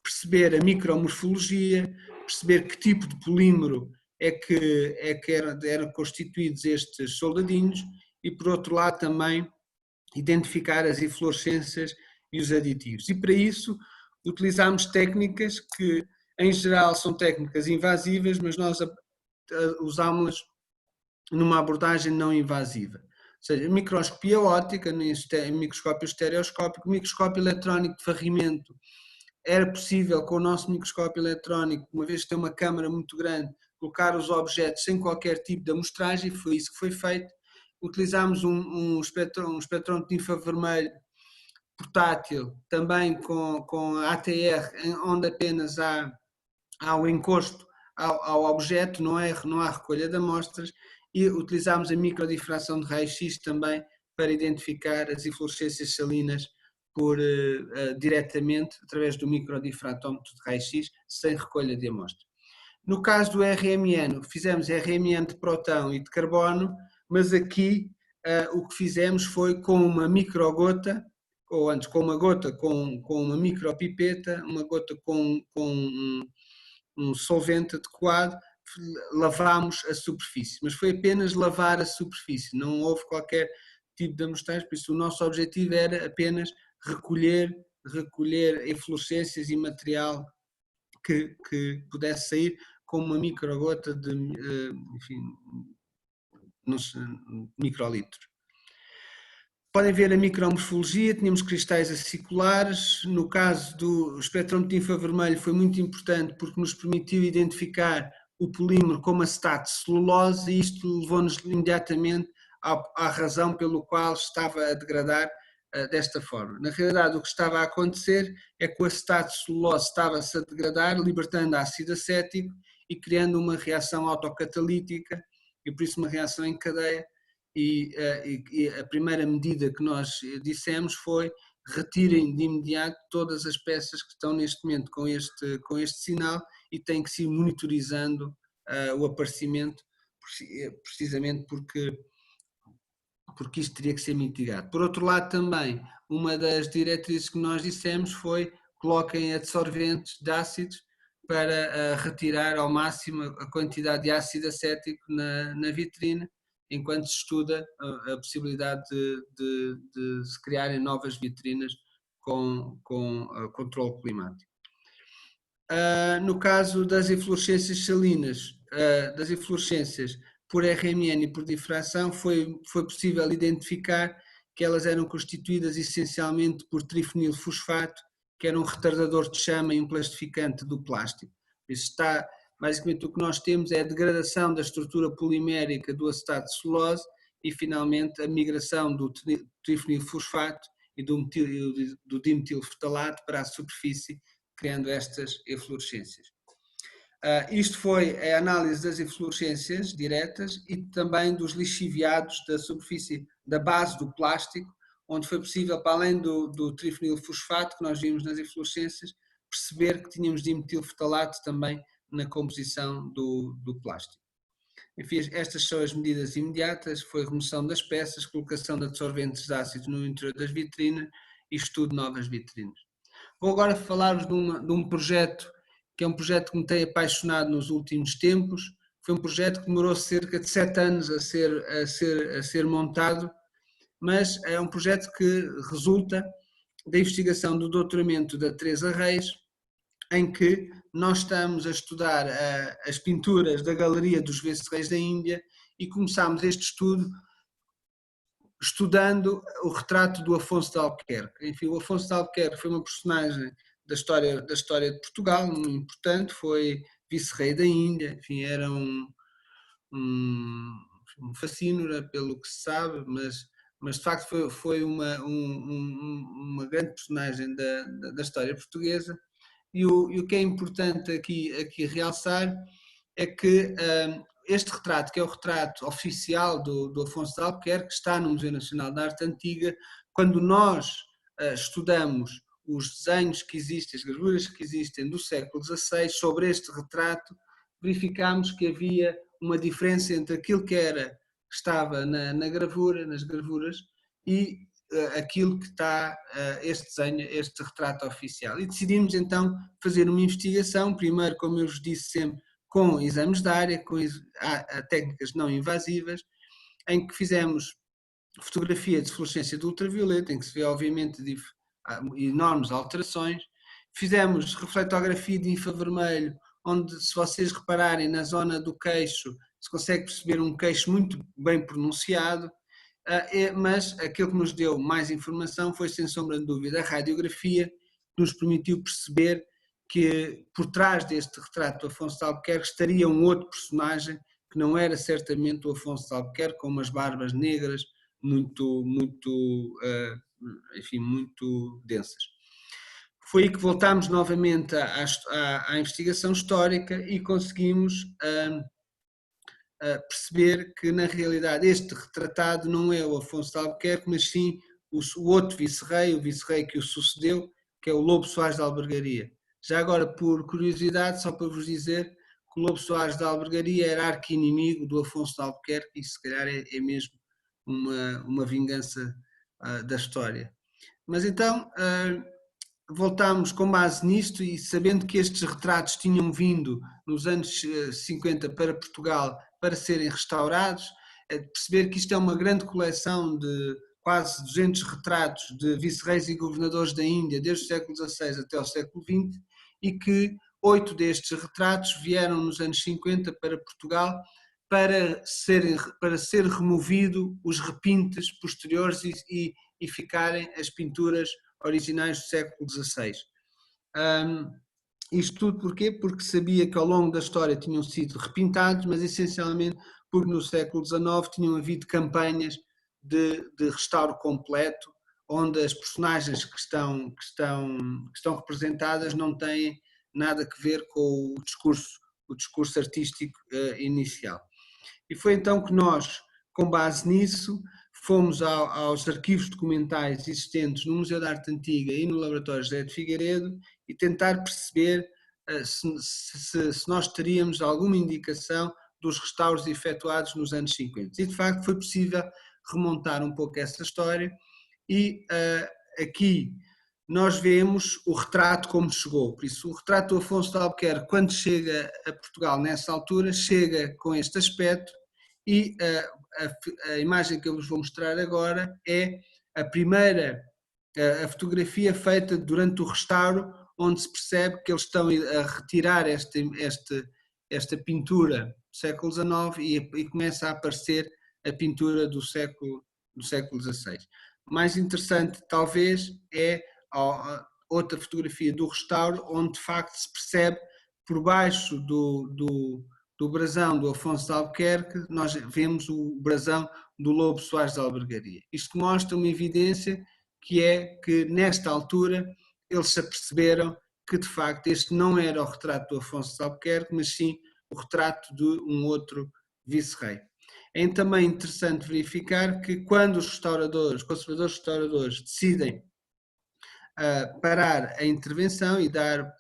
perceber a micromorfologia, perceber que tipo de polímero é que eram constituídos estes soldadinhos e, por outro lado, também identificar as inflorescências e os aditivos. E para isso utilizámos técnicas que, em geral, são técnicas invasivas, mas nós usámos-las numa abordagem não invasiva. Ou seja, microscopia óptica, microscópio estereoscópico, microscópio eletrónico de varrimento. Era possível, com o nosso microscópio eletrónico, uma vez que tem uma câmara muito grande, colocar os objetos sem qualquer tipo de amostragem, e foi isso que foi feito. Utilizámos um espectrômetro de infravermelho portátil, também com ATR, onde apenas há o encosto ao objeto, não há recolha de amostras, e utilizámos a microdifração de raio-x também para identificar as inflorescências salinas diretamente através do microdifratómetro de raio-x, sem recolha de amostra. No caso do RMN, fizemos RMN de próton e de carbono, mas aqui o que fizemos foi com uma microgota, ou antes com uma gota com uma micropipeta, uma gota com um solvente adequado, lavámos a superfície, mas foi apenas lavar a superfície, não houve qualquer tipo de amostragem, por isso o nosso objetivo era apenas recolher inflorescências e material que pudesse sair com uma microgota de, enfim, microlitros. Podem ver a micromorfologia, tínhamos cristais aciculares. No caso do espectrômetro de infravermelho foi muito importante porque nos permitiu identificar o polímero como acetato de celulose e isto levou-nos imediatamente à razão pelo qual estava a degradar desta forma. Na realidade, o que estava a acontecer é que o acetato de celulose estava-se a degradar, libertando ácido acético e criando uma reação autocatalítica e por isso uma reação em cadeia. E a primeira medida que nós dissemos foi retirem de imediato todas as peças que estão neste momento com este sinal e têm que se ir monitorizando o aparecimento, precisamente porque isto teria que ser mitigado. Por outro lado também, uma das diretrizes que nós dissemos foi coloquem adsorventes de ácidos para retirar ao máximo a quantidade de ácido acético na vitrine, enquanto se estuda a possibilidade de se criarem novas vitrinas com controle climático. No caso das inflorescências salinas, das inflorescências por RMN e por difração, foi possível identificar que elas eram constituídas essencialmente por trifenilfosfato, que era um retardador de chama e um plastificante do plástico. Isso está, basicamente o que nós temos é a degradação da estrutura polimérica do acetato de celulose e finalmente a migração do trifenilfosfato e do dimetilftalato para a superfície, criando estas eflorescências. Isto foi a análise das eflorescências diretas e também dos lixiviados da superfície, da base do plástico, onde foi possível, para além do trifenilfosfato que nós vimos nas eflorescências, perceber que tínhamos dimetilftalato também na composição do plástico. Enfim, estas são as medidas imediatas, foi a remoção das peças, colocação de absorventes ácidos no interior das vitrinas e estudo de novas vitrinas. Vou agora falar-vos de um projeto que é um projeto que me tem apaixonado nos últimos tempos. Foi um projeto que demorou cerca de 7 anos a ser montado, mas é um projeto que resulta da investigação do doutoramento da Teresa Reis, em que nós estamos a estudar as pinturas da Galeria dos Vice-Reis da Índia e começámos este estudo estudando o retrato do Afonso de Albuquerque. Enfim, o Afonso de Albuquerque foi uma personagem da história de Portugal, muito importante, foi vice-rei da Índia, enfim, era fascínora, pelo que se sabe, mas de facto foi uma grande personagem da história portuguesa. E o que é importante aqui realçar é que este retrato, que é o retrato oficial do Afonso de Albuquerque, que está no Museu Nacional de Arte Antiga. Quando nós estudamos os desenhos que existem, as gravuras que existem do século XVI sobre este retrato, verificamos que havia uma diferença entre aquilo que estava na gravura, nas gravuras, e aquilo que está este desenho, este retrato oficial. E decidimos então fazer uma investigação, primeiro, como eu vos disse sempre, com exames de área, com técnicas não invasivas, em que fizemos fotografia de fluorescência de ultravioleta, em que se vê obviamente enormes alterações. Fizemos reflectografia de infravermelho, onde, se vocês repararem na zona do queixo, se consegue perceber um queixo muito bem pronunciado, mas aquilo que nos deu mais informação foi, sem sombra de dúvida, a radiografia, que nos permitiu perceber que por trás deste retrato do Afonso de Albuquerque estaria um outro personagem que não era certamente o Afonso de Albuquerque, com umas barbas negras muito densas. Foi aí que voltámos novamente à investigação histórica e conseguimos perceber que, na realidade, este retratado não é o Afonso de Albuquerque, mas sim o outro vice-rei, o vice-rei que o sucedeu, que é o Lobo Soares de Albergaria. Já agora, por curiosidade, só para vos dizer que o Lobo Soares de Albergaria era arqui-inimigo do Afonso de Albuquerque, e se calhar é mesmo uma vingança da história. Mas então, voltámos com base nisto e sabendo que estes retratos tinham vindo nos anos 50 para Portugal para serem restaurados, perceber que isto é uma grande coleção de quase 200 retratos de vice-reis e governadores da Índia desde o século XVI até o século XX, e que 8 destes retratos vieram nos anos 50 para Portugal para ser removido os repintes posteriores e ficarem as pinturas originais do século XVI. Isto tudo porquê? Porque sabia que ao longo da história tinham sido repintados, mas essencialmente porque no século XIX tinham havido campanhas de restauro completo, onde as personagens que estão representadas não têm nada a ver com o discurso artístico inicial. E foi então que nós, com base nisso, fomos aos arquivos documentais existentes no Museu da Arte Antiga e no Laboratório José de Figueiredo e tentar perceber se nós teríamos alguma indicação dos restauros efetuados nos anos 50. E de facto foi possível remontar um pouco essa história e aqui nós vemos o retrato como chegou. Por isso, o retrato do Afonso de Albuquerque, quando chega a Portugal nessa altura, chega com este aspecto, e a imagem que eu vos vou mostrar agora é a primeira a fotografia feita durante o restauro, onde se percebe que eles estão a retirar esta pintura do século XIX e começa a aparecer a pintura do século XVI. Mais interessante, talvez, é outra fotografia do restauro, onde de facto se percebe por baixo do brasão do Afonso de Albuquerque, nós vemos o brasão do Lobo Soares de Albergaria. Isto mostra uma evidência que é que, nesta altura, eles se aperceberam que, de facto, este não era o retrato do Afonso de Albuquerque, mas sim o retrato de um outro vice-rei. É também interessante verificar que, quando os conservadores restauradores, decidem parar a intervenção e dar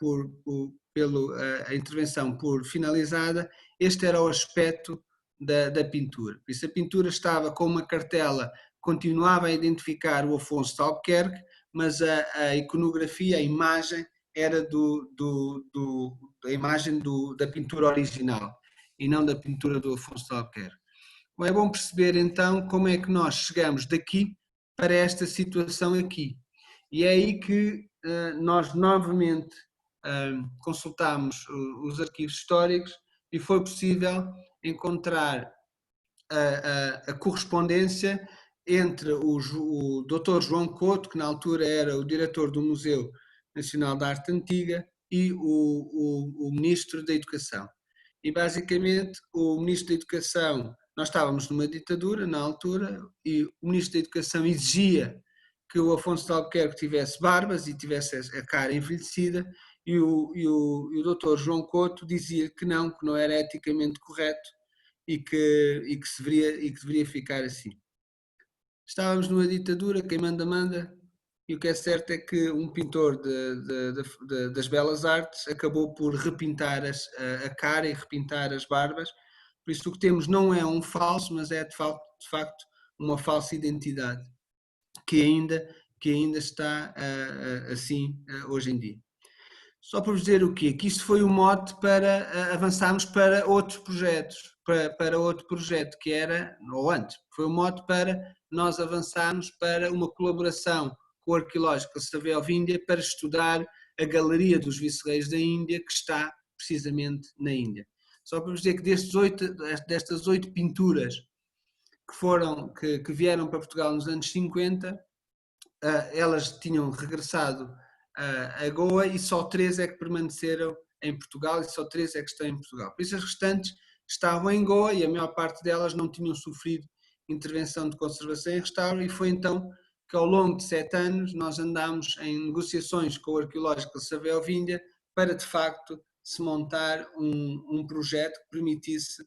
a intervenção por finalizada, este era o aspecto da pintura. Por isso, a pintura estava com uma cartela, continuava a identificar o Afonso de Albuquerque, mas a iconografia, a imagem, era a imagem da pintura original e não da pintura do Afonso de Albuquerque. Bom, é bom perceber então como é que nós chegamos daqui para esta situação aqui. E é aí que nós novamente consultámos os arquivos históricos e foi possível encontrar a correspondência entre o Dr. João Couto, que na altura era o diretor do Museu Nacional da Arte Antiga, e o Ministro da Educação. E basicamente o Ministro da Educação, nós estávamos numa ditadura na altura e o Ministro da Educação exigia que o Afonso de Albuquerque tivesse barbas e tivesse a cara envelhecida, e o Dr. João Couto dizia que não era eticamente correto e que deveria ficar assim. Estávamos numa ditadura, quem manda, manda, e o que é certo é que um pintor das Belas Artes acabou por repintar a cara e repintar as barbas, por isso o que temos não é um falso, mas é de facto uma falsa identidade, que ainda está assim hoje em dia. Só para vos dizer o quê? Que isto foi o mote para avançarmos para outros projetos, para outro projeto que era, ou antes, foi o mote para nós avançarmos para uma colaboração com o Arqueológico Savel Víndia para estudar a Galeria dos Vice-Reis da Índia, que está precisamente na Índia. Só para vos dizer que destas 8 pinturas que vieram para Portugal nos anos 50, elas tinham regressado a Goa e só 3 é que permaneceram em Portugal e só 3 é que estão em Portugal. Por isso as restantes estavam em Goa e a maior parte delas não tinham sofrido intervenção de conservação e restauro, e foi então que ao longo de 7 anos nós andámos em negociações com o Arqueológico de Savel Víndia para de facto se montar um projeto que permitisse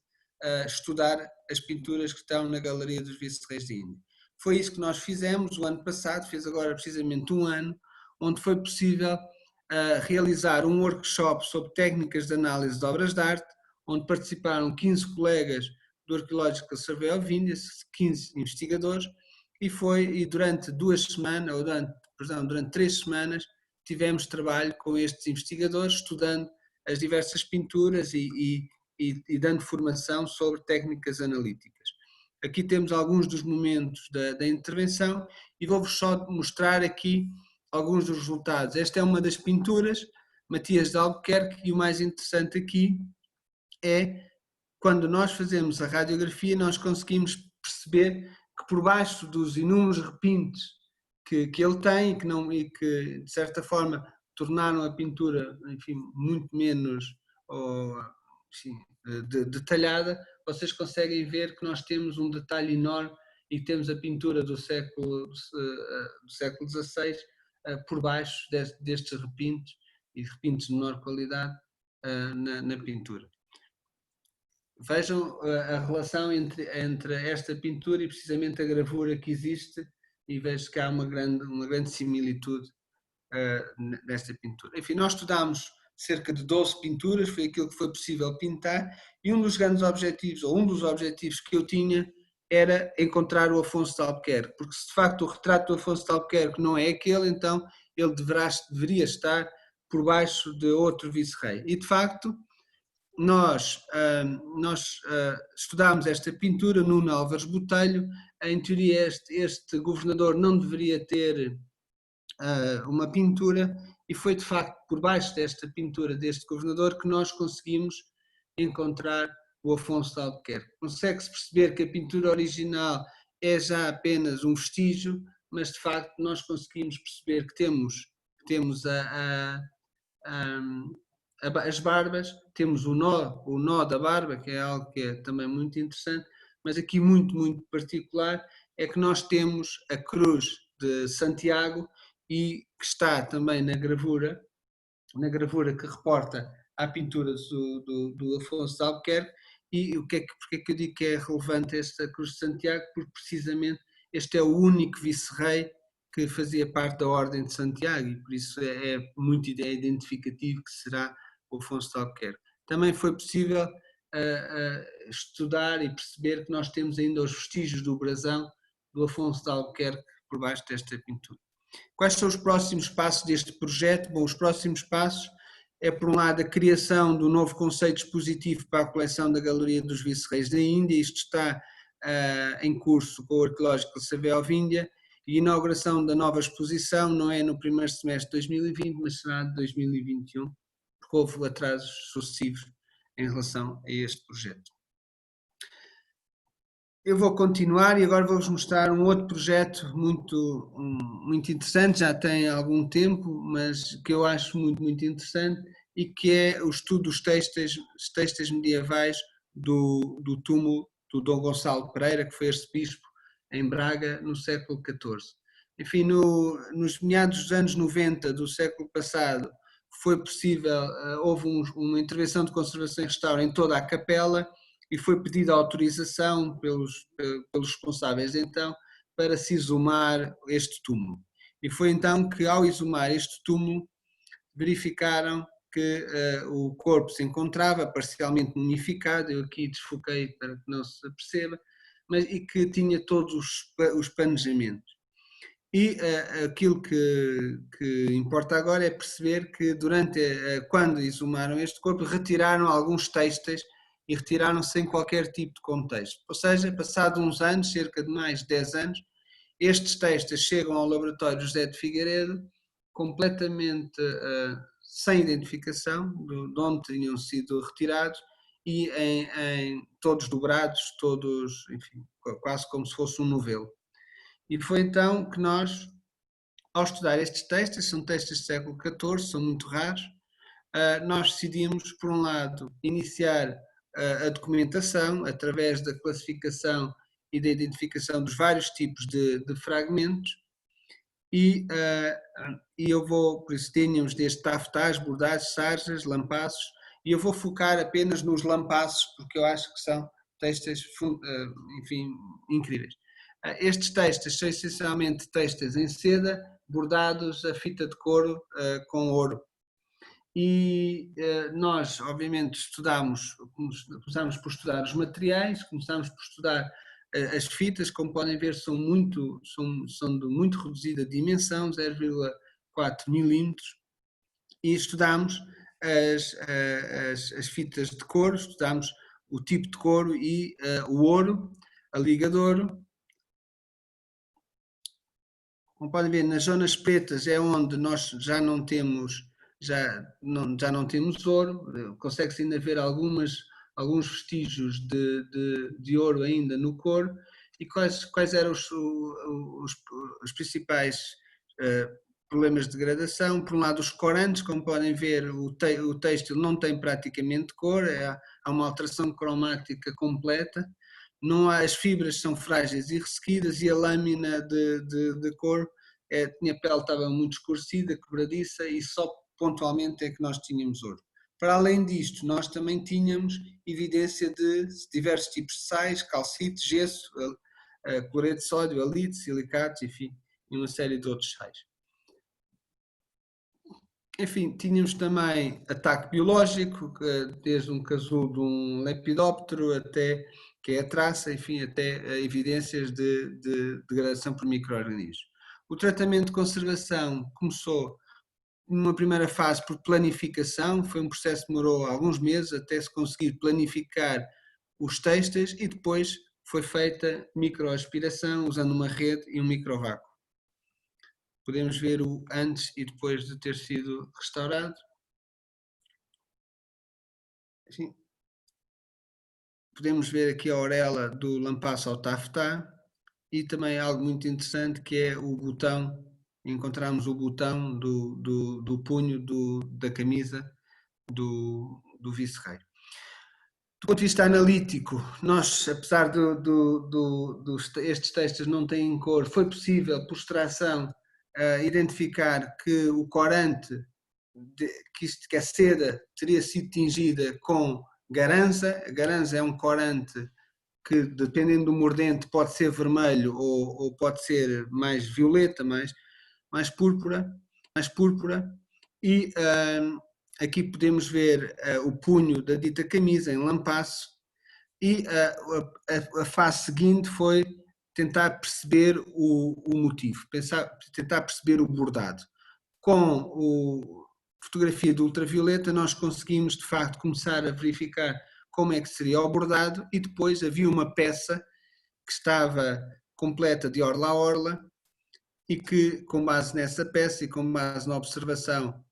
estudar as pinturas que estão na Galeria dos Vice-Reis da Índia. Foi isso que nós fizemos o ano passado, fez agora precisamente um ano, onde foi possível realizar um workshop sobre técnicas de análise de obras de arte, onde participaram 15 colegas do Arqueological Survey of India, 15 investigadores, e durante 2 semanas, ou durante 3 semanas, tivemos trabalho com estes investigadores, estudando as diversas pinturas e dando formação sobre técnicas analíticas. Aqui temos alguns dos momentos da intervenção e vou-vos só mostrar aqui alguns dos resultados. Esta é uma das pinturas, Matias de Albuquerque, e o mais interessante aqui é quando nós fazemos a radiografia, nós conseguimos perceber que por baixo dos inúmeros repintes que ele tem e que de certa forma tornaram a pintura, enfim, muito menos detalhada, vocês conseguem ver que nós temos um detalhe enorme e temos a pintura do século XVI por baixo destes repintes, e repintes de menor qualidade na pintura. Vejam a relação entre esta pintura e precisamente a gravura que existe, e vejo que há uma grande similitude nesta pintura. Enfim, nós estudámos cerca de 12 pinturas, foi aquilo que foi possível pintar, e um dos grandes objetivos, ou um dos objetivos que eu tinha, era encontrar o Afonso de Albuquerque, porque se de facto o retrato do Afonso de Albuquerque não é aquele, então ele deveria estar por baixo de outro vice-rei. E de facto, nós estudámos esta pintura, Nuno Álvares Botelho. Em teoria este governador não deveria ter uma pintura, e foi de facto por baixo desta pintura deste governador que nós conseguimos encontrar o Afonso de Albuquerque. Consegue-se perceber que a pintura original é já apenas um vestígio, mas de facto nós conseguimos perceber que temos as barbas, temos o nó da barba, que é algo que é também muito interessante, mas aqui muito particular é que nós temos a cruz de Santiago, e que está também na gravura que reporta à pintura do Afonso de Albuquerque. E porque é que eu digo que é relevante esta cruz de Santiago? Porque precisamente este é o único vice-rei que fazia parte da Ordem de Santiago, e por isso é muito identificativo que será o Afonso de Albuquerque. Também foi possível estudar e perceber que nós temos ainda os vestígios do brasão do Afonso de Albuquerque por baixo desta pintura. Quais são os próximos passos deste projeto? Bom, os próximos passos é, por um lado, a criação do novo conceito expositivo para a coleção da Galeria dos Vice-Reis da Índia. Isto está em curso com o Arqueológico Savel Víndia, e a inauguração da nova exposição não é no primeiro semestre de 2020, mas será de 2021, porque houve atrasos sucessivos em relação a este projeto. Eu vou continuar e agora vou-vos mostrar um outro projeto muito interessante, já tem algum tempo, mas que eu acho muito interessante, e que é o estudo dos têxteis medievais do túmulo do Dom Gonçalo Pereira, que foi arcebispo em Braga no século XIV. Enfim, nos meados dos anos 90 do século passado, foi possível, houve uma intervenção de conservação e restauro em toda a capela e foi pedida autorização pelos responsáveis então para se exumar este túmulo. E foi então que, ao exumar este túmulo, verificaram que o corpo se encontrava parcialmente mumificado, eu aqui desfoquei para que não se perceba, mas e que tinha todos os planejamentos. E aquilo que importa agora é perceber que quando exumaram este corpo, retiraram alguns têxteis e retiraram sem qualquer tipo de contexto. Ou seja, passado uns anos, cerca de mais de 10 anos, estes têxteis chegam ao laboratório José de Figueiredo completamente sem identificação de onde tinham sido retirados e todos dobrados, todos, enfim, quase como se fosse um novelo. E foi então que nós, ao estudar estes textos, são textos do século XIV, são muito raros, nós decidimos, por um lado, iniciar a documentação através da classificação e da identificação dos vários tipos de fragmentos e eu vou, por isso tínhamos desde tafetás, bordados, sarjas, lampaços, e eu vou focar apenas nos lampaços, porque eu acho que são textos, enfim, incríveis. Estes textos são essencialmente textos em seda, bordados a fita de couro com ouro. E nós, obviamente, começámos por estudar os materiais, começámos por estudar as fitas, como podem ver, são de muito reduzida dimensão, 0,4 milímetros, e estudámos as fitas de couro, estudámos o tipo de couro e o ouro, a liga de ouro. Como podem ver, nas zonas pretas é onde nós já não temos ouro, consegue-se ainda ver alguns vestígios de ouro ainda no couro. E quais eram os principais problemas de degradação? Por um lado, os corantes, como podem ver, o têxtil não tem praticamente cor, há uma alteração cromática completa. Não há, as fibras são frágeis e ressequidas e a lâmina de couro, a pele estava muito escurecida, quebradiça e só pontualmente é que nós tínhamos ouro. Para além disto, nós também tínhamos evidência de diversos tipos de sais, calcite, gesso, cloreto de sódio, halite, silicatos, enfim, e uma série de outros sais. Enfim, tínhamos também ataque biológico, desde um casulo de um lepidóptero até, que é a traça, enfim, até evidências de degradação por micro-organismos. O tratamento de conservação começou numa primeira fase por planificação, foi um processo que demorou alguns meses até se conseguir planificar os têxteis e depois foi feita microaspiração usando uma rede e um microvácuo. Podemos ver o antes e depois de ter sido restaurado. Sim. Podemos ver aqui a orelha do lampaço ao tafetá e também algo muito interessante que é o botão. Encontramos o botão do punho da camisa do vice-rei. Do ponto de vista analítico, nós, apesar estes textos não têm cor, foi possível, por extração, identificar que o corante, que a seda teria sido tingida com garanza. A garanza é um corante que, dependendo do mordente, pode ser vermelho ou pode ser mais violeta, mais púrpura, e aqui podemos ver o punho da dita camisa em lampaço e a fase seguinte foi tentar perceber o motivo, tentar perceber o bordado. Com a fotografia do ultravioleta nós conseguimos de facto começar a verificar como é que seria o bordado e depois havia uma peça que estava completa de orla a orla e que, com base nessa peça e com base na observação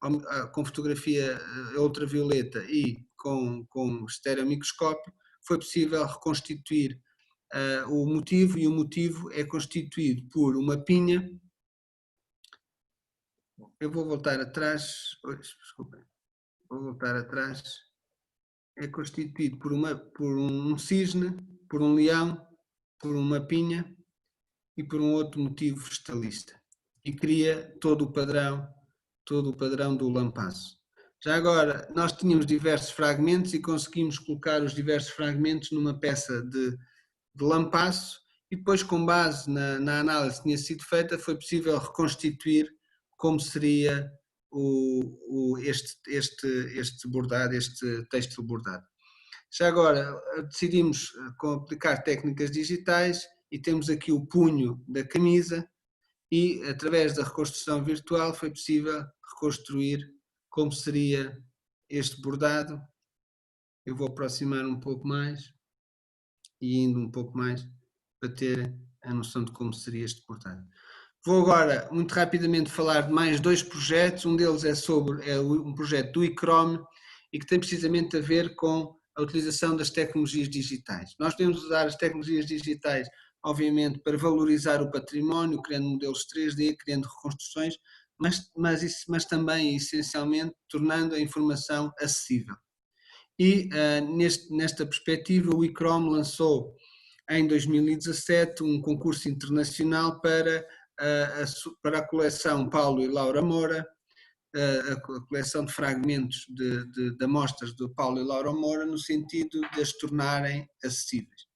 com fotografia ultravioleta e com estereomicroscópio, foi possível reconstituir o motivo, e o motivo é constituído por uma pinha. Eu vou voltar atrás, desculpem, vou voltar atrás. É constituído por um cisne, por um leão, por uma pinha e por um outro motivo vegetalista. E cria todo o padrão do lampasso. Já agora, nós tínhamos diversos fragmentos e conseguimos colocar os diversos fragmentos numa peça de lampasso e depois, com base na análise que tinha sido feita, foi possível reconstituir como seria este bordado, este têxtil bordado. Já agora, decidimos aplicar técnicas digitais e temos aqui o punho da camisa e, através da reconstrução virtual, foi possível reconstruir como seria este bordado. Eu vou aproximar um pouco mais e indo um pouco mais para ter a noção de como seria este bordado. Vou agora, muito rapidamente, falar de mais dois projetos. Um deles é um projeto do ICROM e que tem precisamente a ver com a utilização das tecnologias digitais. Nós podemos usar as tecnologias digitais, obviamente, para valorizar o património, criando modelos 3D, criando reconstruções, mas também, essencialmente, tornando a informação acessível. E, nesta perspectiva, o ICROM lançou, em 2017, um concurso internacional para a coleção Paulo e Laura Moura, a coleção de fragmentos de amostras do Paulo e Laura Moura, no sentido de as tornarem acessíveis.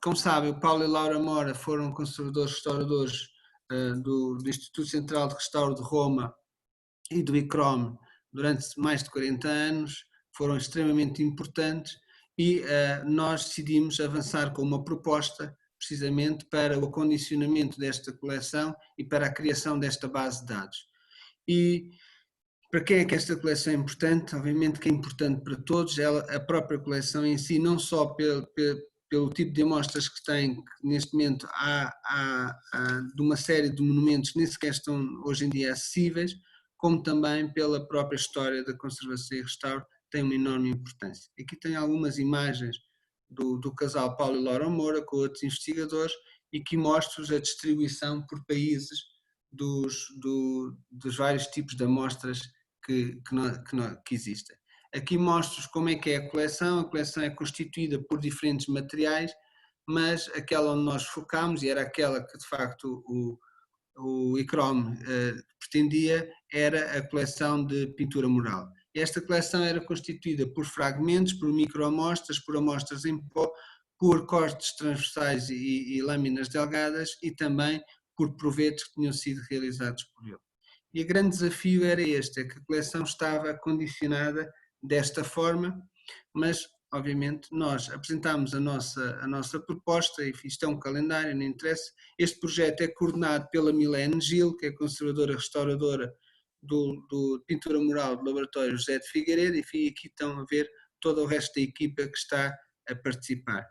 Como sabem, o Paulo e Laura Moura foram conservadores restauradores do Instituto Central de Restauro de Roma e do ICROM durante mais de 40 anos, foram extremamente importantes e nós decidimos avançar com uma proposta precisamente para o acondicionamento desta coleção e para a criação desta base de dados. E para quem é que esta coleção é importante? Obviamente que é importante para todos, a própria coleção em si, não só pelo tipo de amostras que tem, que neste momento há de uma série de monumentos que nem sequer estão hoje em dia acessíveis, como também pela própria história da conservação e restauro, tem uma enorme importância. Aqui tem algumas imagens do casal Paulo e Laura Moura com outros investigadores e que mostram a distribuição por países dos vários tipos de amostras que existem. Aqui mostro como é que é a coleção é constituída por diferentes materiais, mas aquela onde nós focámos, e era aquela que de facto o ICROM pretendia, era a coleção de pintura mural. Esta coleção era constituída por fragmentos, por microamostras, por amostras em pó, por cortes transversais e lâminas delgadas e também por provetos que tinham sido realizados por ele. E o grande desafio era este, é que a coleção estava condicionada desta forma, mas obviamente nós apresentámos a nossa proposta, e isto é um calendário, não interessa. Este projeto é coordenado pela Milene Gil, que é conservadora restauradora do Pintura Mural do Laboratório José de Figueiredo, e aqui estão a ver todo o resto da equipa que está a participar.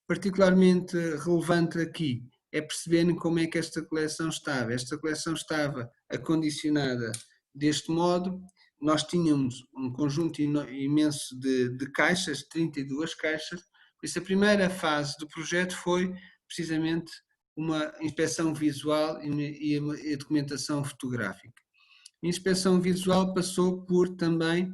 Particularmente relevante aqui é perceberem como é que esta coleção estava. Esta coleção estava acondicionada deste modo. Nós tínhamos um conjunto imenso de caixas, 32 caixas, por isso a primeira fase do projeto foi precisamente uma inspeção visual e a documentação fotográfica. A inspeção visual passou por também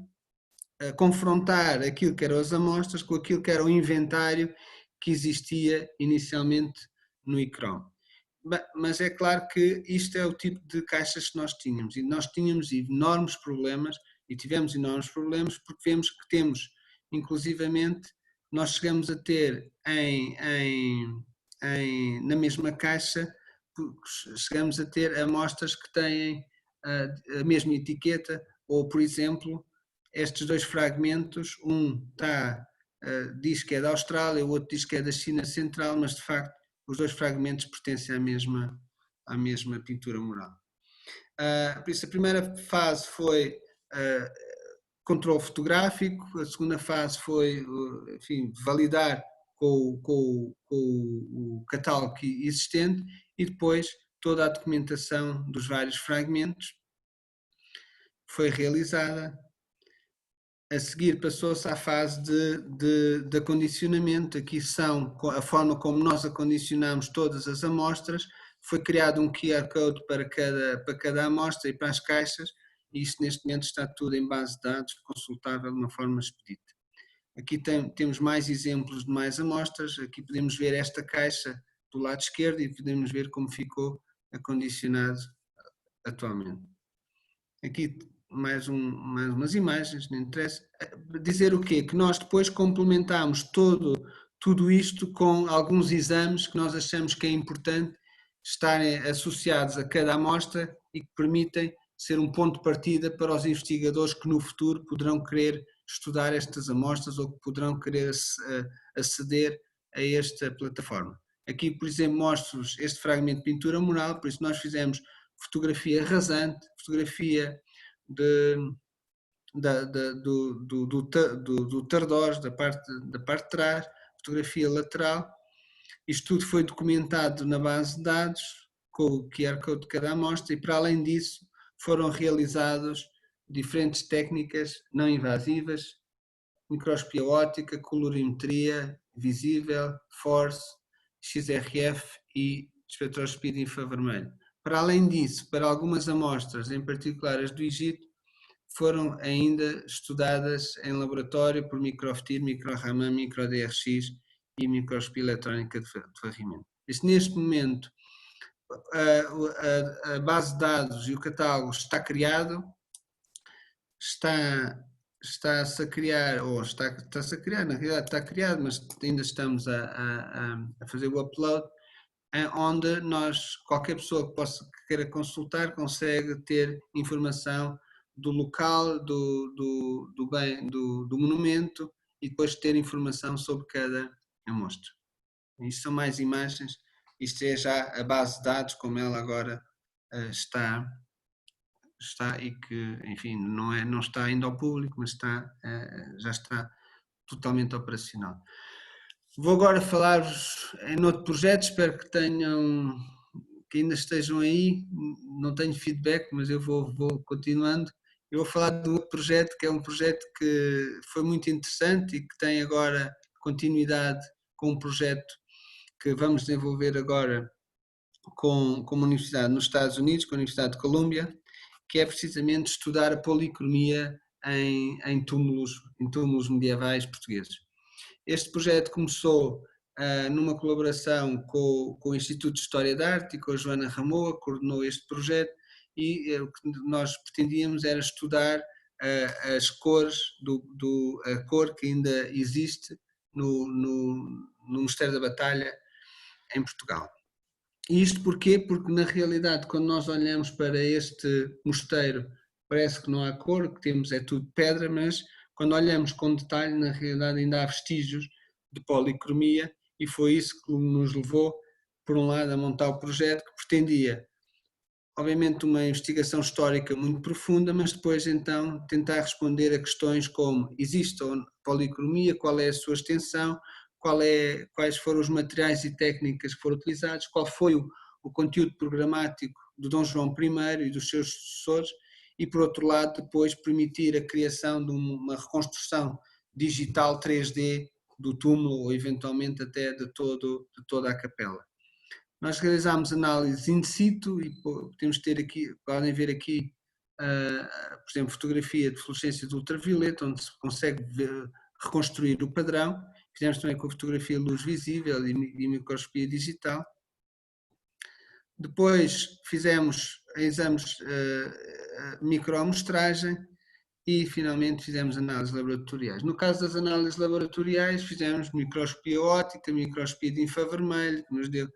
confrontar aquilo que eram as amostras com aquilo que era o inventário que existia inicialmente no ICROM. Mas é claro que isto é o tipo de caixas que nós tínhamos, e nós tínhamos enormes problemas, e tivemos enormes problemas, porque vemos que temos, inclusivamente, nós chegamos a ter na mesma caixa, chegamos a ter amostras que têm a mesma etiqueta, ou, por exemplo, estes dois fragmentos, um diz que é da Austrália, o outro diz que é da China Central, mas de facto os dois fragmentos pertencem à mesma pintura mural. Por isso a primeira fase foi controle fotográfico, a segunda fase foi, enfim, validar com o catálogo existente e depois toda a documentação dos vários fragmentos foi realizada. A seguir passou-se à fase de acondicionamento. Aqui são a forma como nós acondicionamos todas as amostras. Foi criado um QR Code para cada amostra e para as caixas, e isto neste momento está tudo em base de dados, consultável de uma forma expedita. Aqui temos mais exemplos de mais amostras. Aqui podemos ver esta caixa do lado esquerdo e podemos ver como ficou acondicionado atualmente. Aqui mais umas imagens, não interessa. Dizer o quê? Que nós depois complementamos tudo isto com alguns exames que nós achamos que é importante estarem associados a cada amostra e que permitem ser um ponto de partida para os investigadores que no futuro poderão querer estudar estas amostras ou que poderão querer aceder a esta plataforma. Aqui, por exemplo, mostro-vos este fragmento de pintura mural, por isso nós fizemos fotografia rasante, fotografia do tardós, da parte de trás, fotografia lateral. Isto tudo foi documentado na base de dados, com o QR Code de cada amostra, e para além disso foram realizadas diferentes técnicas não invasivas, microscopia óptica, colorimetria visível, force, XRF e espectroscopia de infravermelho. Para além disso, para algumas amostras, em particular as do Egito, foram ainda estudadas em laboratório por microFTIR, micro-Raman, micro-DRX e microscopia eletrónica de varrimento. Neste momento, a base de dados e o catálogo está criado, está-se a criar, ou está-se a criar, na realidade está criado, mas ainda estamos a fazer o upload, onde qualquer pessoa que queira consultar consegue ter informação do local, do monumento e depois ter informação sobre cada amostra. Isto são mais imagens, isto é já a base de dados como ela agora está e que, enfim, não está ainda ao público, mas já está totalmente operacional. Vou agora falar-vos em outro projeto, espero que ainda estejam aí, não tenho feedback, mas eu vou continuando. Eu vou falar de um outro projeto, que é um projeto que foi muito interessante e que tem agora continuidade com um projeto que vamos desenvolver agora com uma universidade nos Estados Unidos, com a Universidade de Colômbia, que é precisamente estudar a policromia em túmulos medievais portugueses. Este projeto começou numa colaboração com o Instituto de História da Arte e com a Joana Ramoa, coordenou este projeto, e o que nós pretendíamos era estudar as cores, a cor que ainda existe no Mosteiro da Batalha em Portugal. E isto porquê? Porque na realidade quando nós olhamos para este mosteiro parece que não há cor, o que temos é tudo pedra, mas quando olhamos com detalhe na realidade ainda há vestígios de policromia e foi isso que nos levou, por um lado, a montar o projeto que pretendia, obviamente, uma investigação histórica muito profunda, mas depois então tentar responder a questões como existe policromia, qual é a sua extensão, quais foram os materiais e técnicas que foram utilizados, qual foi o conteúdo programático de Dom João I e dos seus sucessores e, por outro lado, depois permitir a criação de uma reconstrução digital 3D do túmulo ou eventualmente até de toda a capela. Nós realizámos análises in situ e podem ver aqui, por exemplo, fotografia de fluorescência de ultravioleta, onde se consegue reconstruir o padrão. Fizemos também com a fotografia de luz visível e microscopia digital. Depois fizemos exames microamostragem e finalmente fizemos análises laboratoriais. No caso das análises laboratoriais fizemos microscopia óptica, microscopia de infravermelho, que nos deu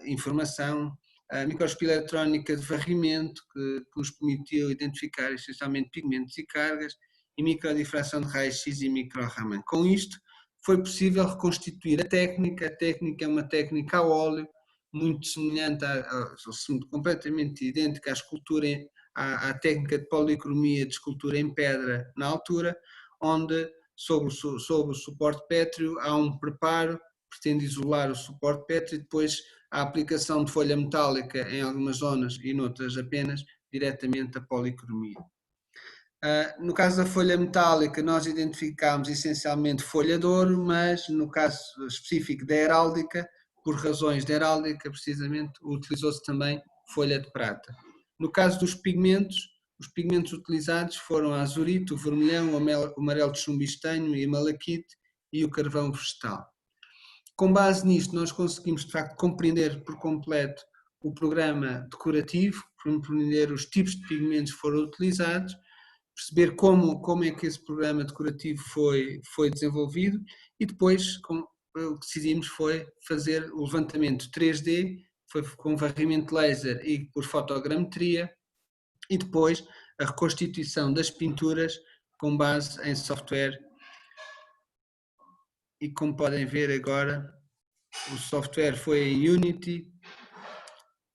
informação, a microscopia eletrónica de varrimento, que nos permitiu identificar essencialmente pigmentos e cargas, e microdifração de raio-x e micro-Raman. Com isto foi possível reconstituir a técnica é uma técnica a óleo, muito semelhante, completamente idêntica à escultura, à técnica de policromia de escultura em pedra na altura, onde sobre o suporte pétreo há um preparo, pretende isolar o suporte pétreo e depois a aplicação de folha metálica em algumas zonas e noutras apenas diretamente a policromia. No caso da folha metálica nós identificámos essencialmente folha de ouro, mas no caso específico da heráldica, por razões de heráldica precisamente, utilizou-se também folha de prata. No caso dos pigmentos os pigmentos utilizados foram a azurite, o vermelhão, o amarelo de chumbo estanho e a malaquite e o carvão vegetal. Com base nisto, nós conseguimos, de facto, compreender por completo o programa decorativo, compreender os tipos de pigmentos que foram utilizados, perceber como é que esse programa decorativo foi desenvolvido e depois o que decidimos foi fazer o levantamento 3D, foi com varrimento laser e por fotogrametria, e depois a reconstituição das pinturas com base em software. E como podem ver agora, o software foi em Unity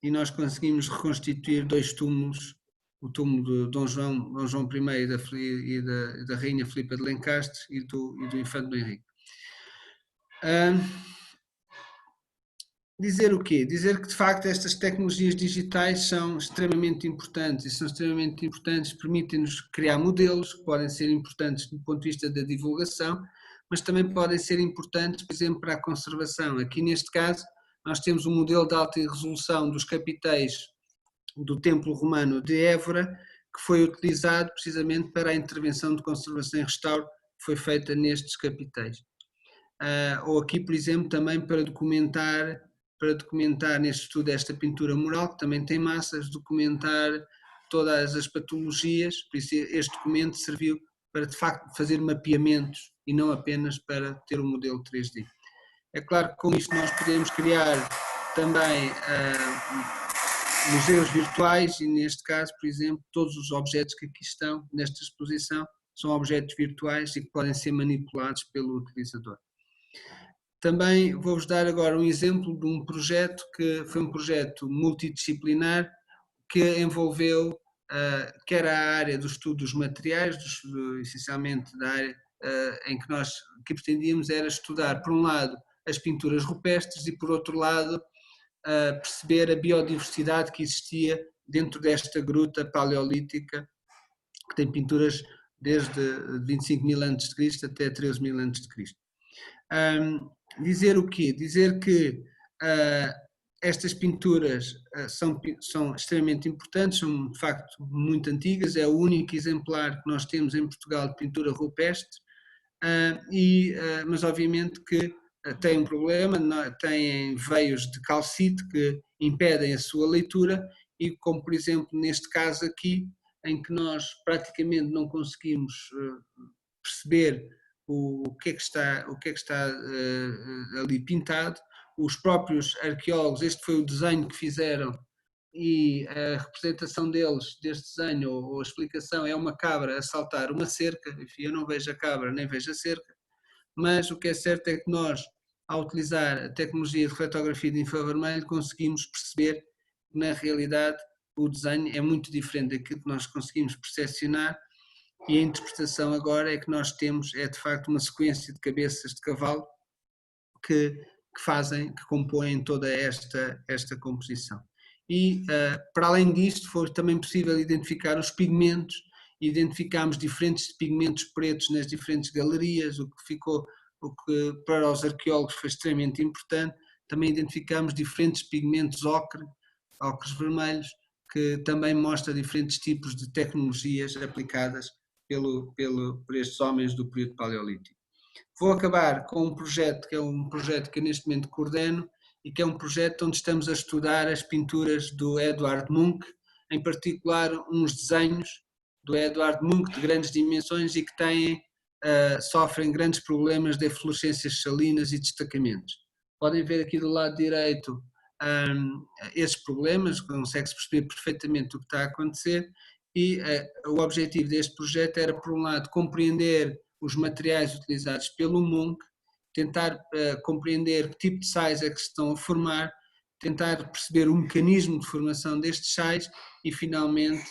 e nós conseguimos reconstituir 2 túmulos, o túmulo de Dom João I e da Rainha Filipa de Lencastre e do Infante Dom Henrique. Dizer o quê? Dizer que de facto estas tecnologias digitais são extremamente importantes e são extremamente importantes, permitem-nos criar modelos que podem ser importantes do ponto de vista da divulgação, mas também podem ser importantes, por exemplo, para a conservação. Aqui neste caso nós temos um modelo de alta resolução dos capitéis do Templo Romano de Évora, que foi utilizado precisamente para a intervenção de conservação e restauro que foi feita nestes capitéis. Ou aqui, por exemplo, também para documentar neste estudo esta pintura mural, que também tem massas, documentar todas as patologias, por isso este documento serviu para de facto fazer mapeamentos e não apenas para ter um modelo 3D. É claro que com isto nós podemos criar também museus virtuais e neste caso, por exemplo, todos os objetos que aqui estão nesta exposição são objetos virtuais e que podem ser manipulados pelo utilizador. Também vou-vos dar agora um exemplo de um projeto que foi um projeto multidisciplinar que envolveu quer a área do estudo dos materiais, essencialmente da área em que nós pretendíamos era estudar, por um lado, as pinturas rupestres e, por outro lado, perceber a biodiversidade que existia dentro desta gruta paleolítica, que tem pinturas desde 25.000 a.C. até 13.000 a.C. Dizer o quê? Dizer que estas pinturas são extremamente importantes, são de facto muito antigas, é o único exemplar que nós temos em Portugal de pintura rupestre, mas obviamente que tem um problema, têm veios de calcite que impedem a sua leitura e como por exemplo neste caso aqui, em que nós praticamente não conseguimos perceber o que é que está ali pintado, os próprios arqueólogos, este foi o desenho que fizeram e a representação deles deste desenho ou a explicação é uma cabra a saltar uma cerca, enfim, eu não vejo a cabra nem vejo a cerca, mas o que é certo é que nós, ao utilizar a tecnologia de refletografia de infravermelho, conseguimos perceber que na realidade o desenho é muito diferente daquilo que nós conseguimos percepcionar e a interpretação agora é que nós temos, é de facto uma sequência de cabeças de cavalo que compõem toda esta composição. E para além disto foi também possível identificar os pigmentos, identificámos diferentes pigmentos pretos nas diferentes galerias, o que para os arqueólogos foi extremamente importante. Também identificámos diferentes pigmentos ocres vermelhos, que também mostra diferentes tipos de tecnologias aplicadas por estes homens do período paleolítico. Vou acabar com um projeto que é um projeto que eu neste momento coordeno e que é um projeto onde estamos a estudar as pinturas do Edvard Munch, em particular uns desenhos do Edvard Munch de grandes dimensões e que sofrem grandes problemas de eflorescências salinas e destacamentos. Podem ver aqui do lado direito esses problemas, consegue-se perceber perfeitamente o que está a acontecer e o objetivo deste projeto era, por um lado, compreender os materiais utilizados pelo Munch, tentar compreender que tipo de sais é que se estão a formar, tentar perceber o mecanismo de formação destes sais e, finalmente,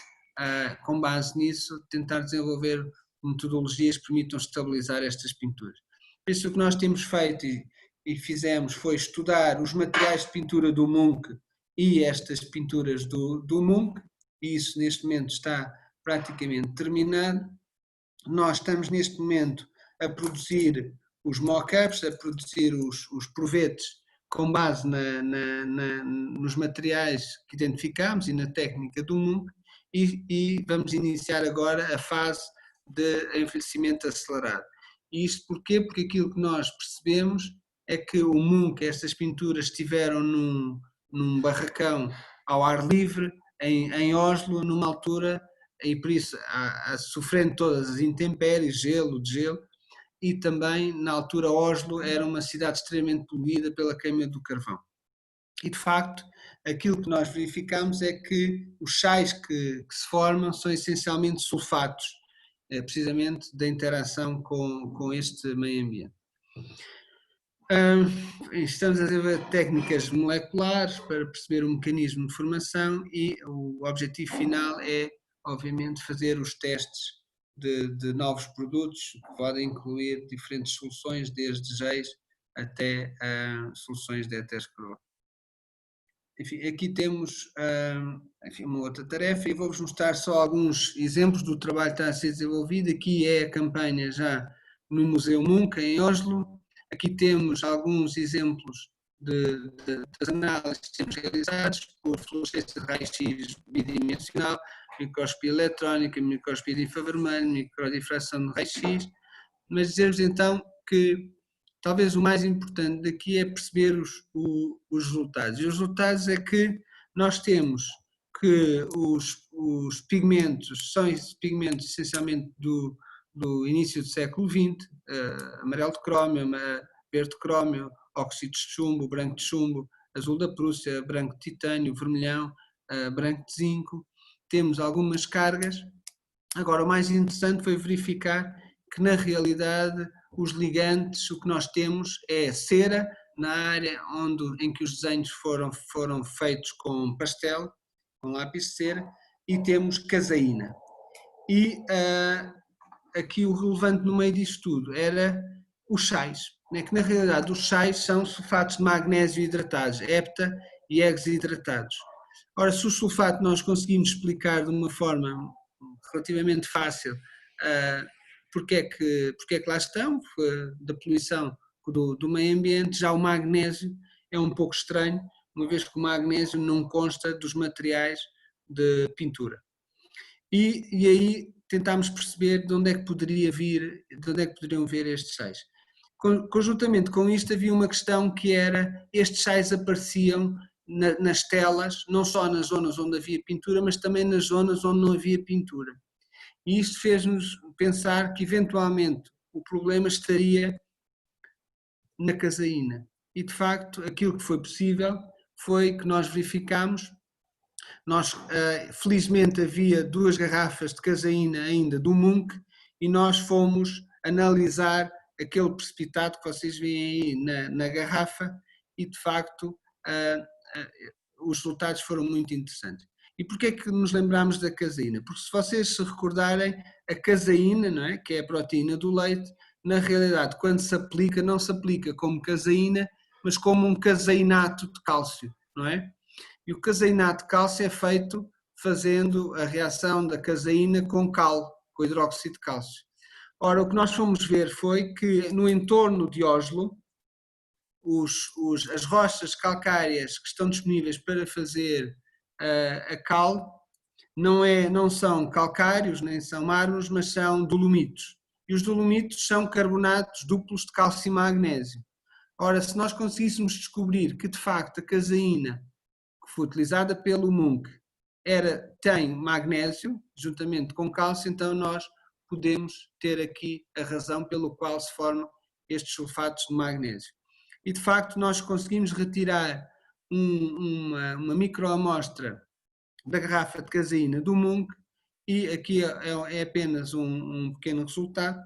com base nisso, tentar desenvolver metodologias que permitam estabilizar estas pinturas. Por isso, o que nós temos feito e fizemos foi estudar os materiais de pintura do Munch e estas pinturas do Munch, e isso neste momento está praticamente terminado. Nós estamos neste momento a produzir os mock-ups, a produzir os provetos com base nos materiais que identificamos e na técnica do Munch, e vamos iniciar agora a fase de envelhecimento acelerado. E isto porquê? Porque aquilo que nós percebemos é que o Munch, estas pinturas estiveram num barracão ao ar livre, em Oslo, numa altura, e por isso sofrendo todas as intempéries, gelo, degelo, e também na altura Oslo era uma cidade extremamente poluída pela queima do carvão. E de facto, aquilo que nós verificamos é que os sais que se formam são essencialmente sulfatos, precisamente da interação com este meio ambiente. Estamos a desenvolver técnicas moleculares para perceber o mecanismo de formação e o objetivo final é, obviamente, fazer os testes de novos produtos que podem incluir diferentes soluções, desde géis até soluções de éteres carbono. Enfim, aqui temos uma outra tarefa e vou-vos mostrar só alguns exemplos do trabalho que está a ser desenvolvido. Aqui é a campanha já no Museu Munch, em Oslo. Aqui temos alguns exemplos das análises que temos realizadas por fluorescência de raio-x bidimensional, microscopia eletrónica, microscopia de infravermelho, microdifração de raio-x, mas dizemos então que talvez o mais importante daqui é perceber os resultados. E os resultados é que nós temos que os pigmentos são pigmentos essencialmente do início do século XX, amarelo de crómio, verde de crómio, óxidos de chumbo, branco de chumbo, azul da Prússia, branco de titânio, vermelhão, branco de zinco. Temos algumas cargas. Agora, o mais interessante foi verificar que, na realidade, os ligantes, o que nós temos é cera na área em que os desenhos foram feitos com pastel, com lápis de cera, e temos caseína. E aqui o relevante no meio disto tudo era os sais, né? Que na realidade os sais são sulfatos de magnésio hidratados, hepta e hexhidratados. Ora, se o sulfato nós conseguimos explicar de uma forma relativamente fácil porque é que lá estão, da poluição do meio ambiente, já o magnésio é um pouco estranho, uma vez que o magnésio não consta dos materiais de pintura. E aí tentámos perceber de onde é que poderiam vir estes sais. Conjuntamente com isto havia uma questão que era, estes sais apareciam nas telas, não só nas zonas onde havia pintura, mas também nas zonas onde não havia pintura. E isto fez-nos pensar que eventualmente o problema estaria na caseína. E de facto aquilo que foi possível foi que nós verificámos, felizmente havia 2 garrafas de caseína ainda do Munch e nós fomos analisar aquele precipitado que vocês veem aí na garrafa e de facto os resultados foram muito interessantes. E porquê é que nos lembramos da caseína? Porque se vocês se recordarem, a caseína, não é, que é a proteína do leite, na realidade quando se aplica, não se aplica como caseína, mas como um caseinato de cálcio, não é? E o caseinato de cálcio é feito fazendo a reação da caseína com cal, com hidróxido de cálcio. Ora, o que nós fomos ver foi que no entorno de Oslo, as rochas calcárias que estão disponíveis para fazer a cal não são calcários, nem são mármores, mas são dolomitos. E os dolomitos são carbonatos duplos de cálcio e magnésio. Ora, se nós conseguíssemos descobrir que de facto a caseína que foi utilizada pelo Munch tem magnésio, juntamente com cálcio, então nós podemos ter aqui a razão pelo qual se formam estes sulfatos de magnésio. E de facto nós conseguimos retirar uma microamostra da garrafa de caseína do Munch e aqui é apenas um pequeno resultado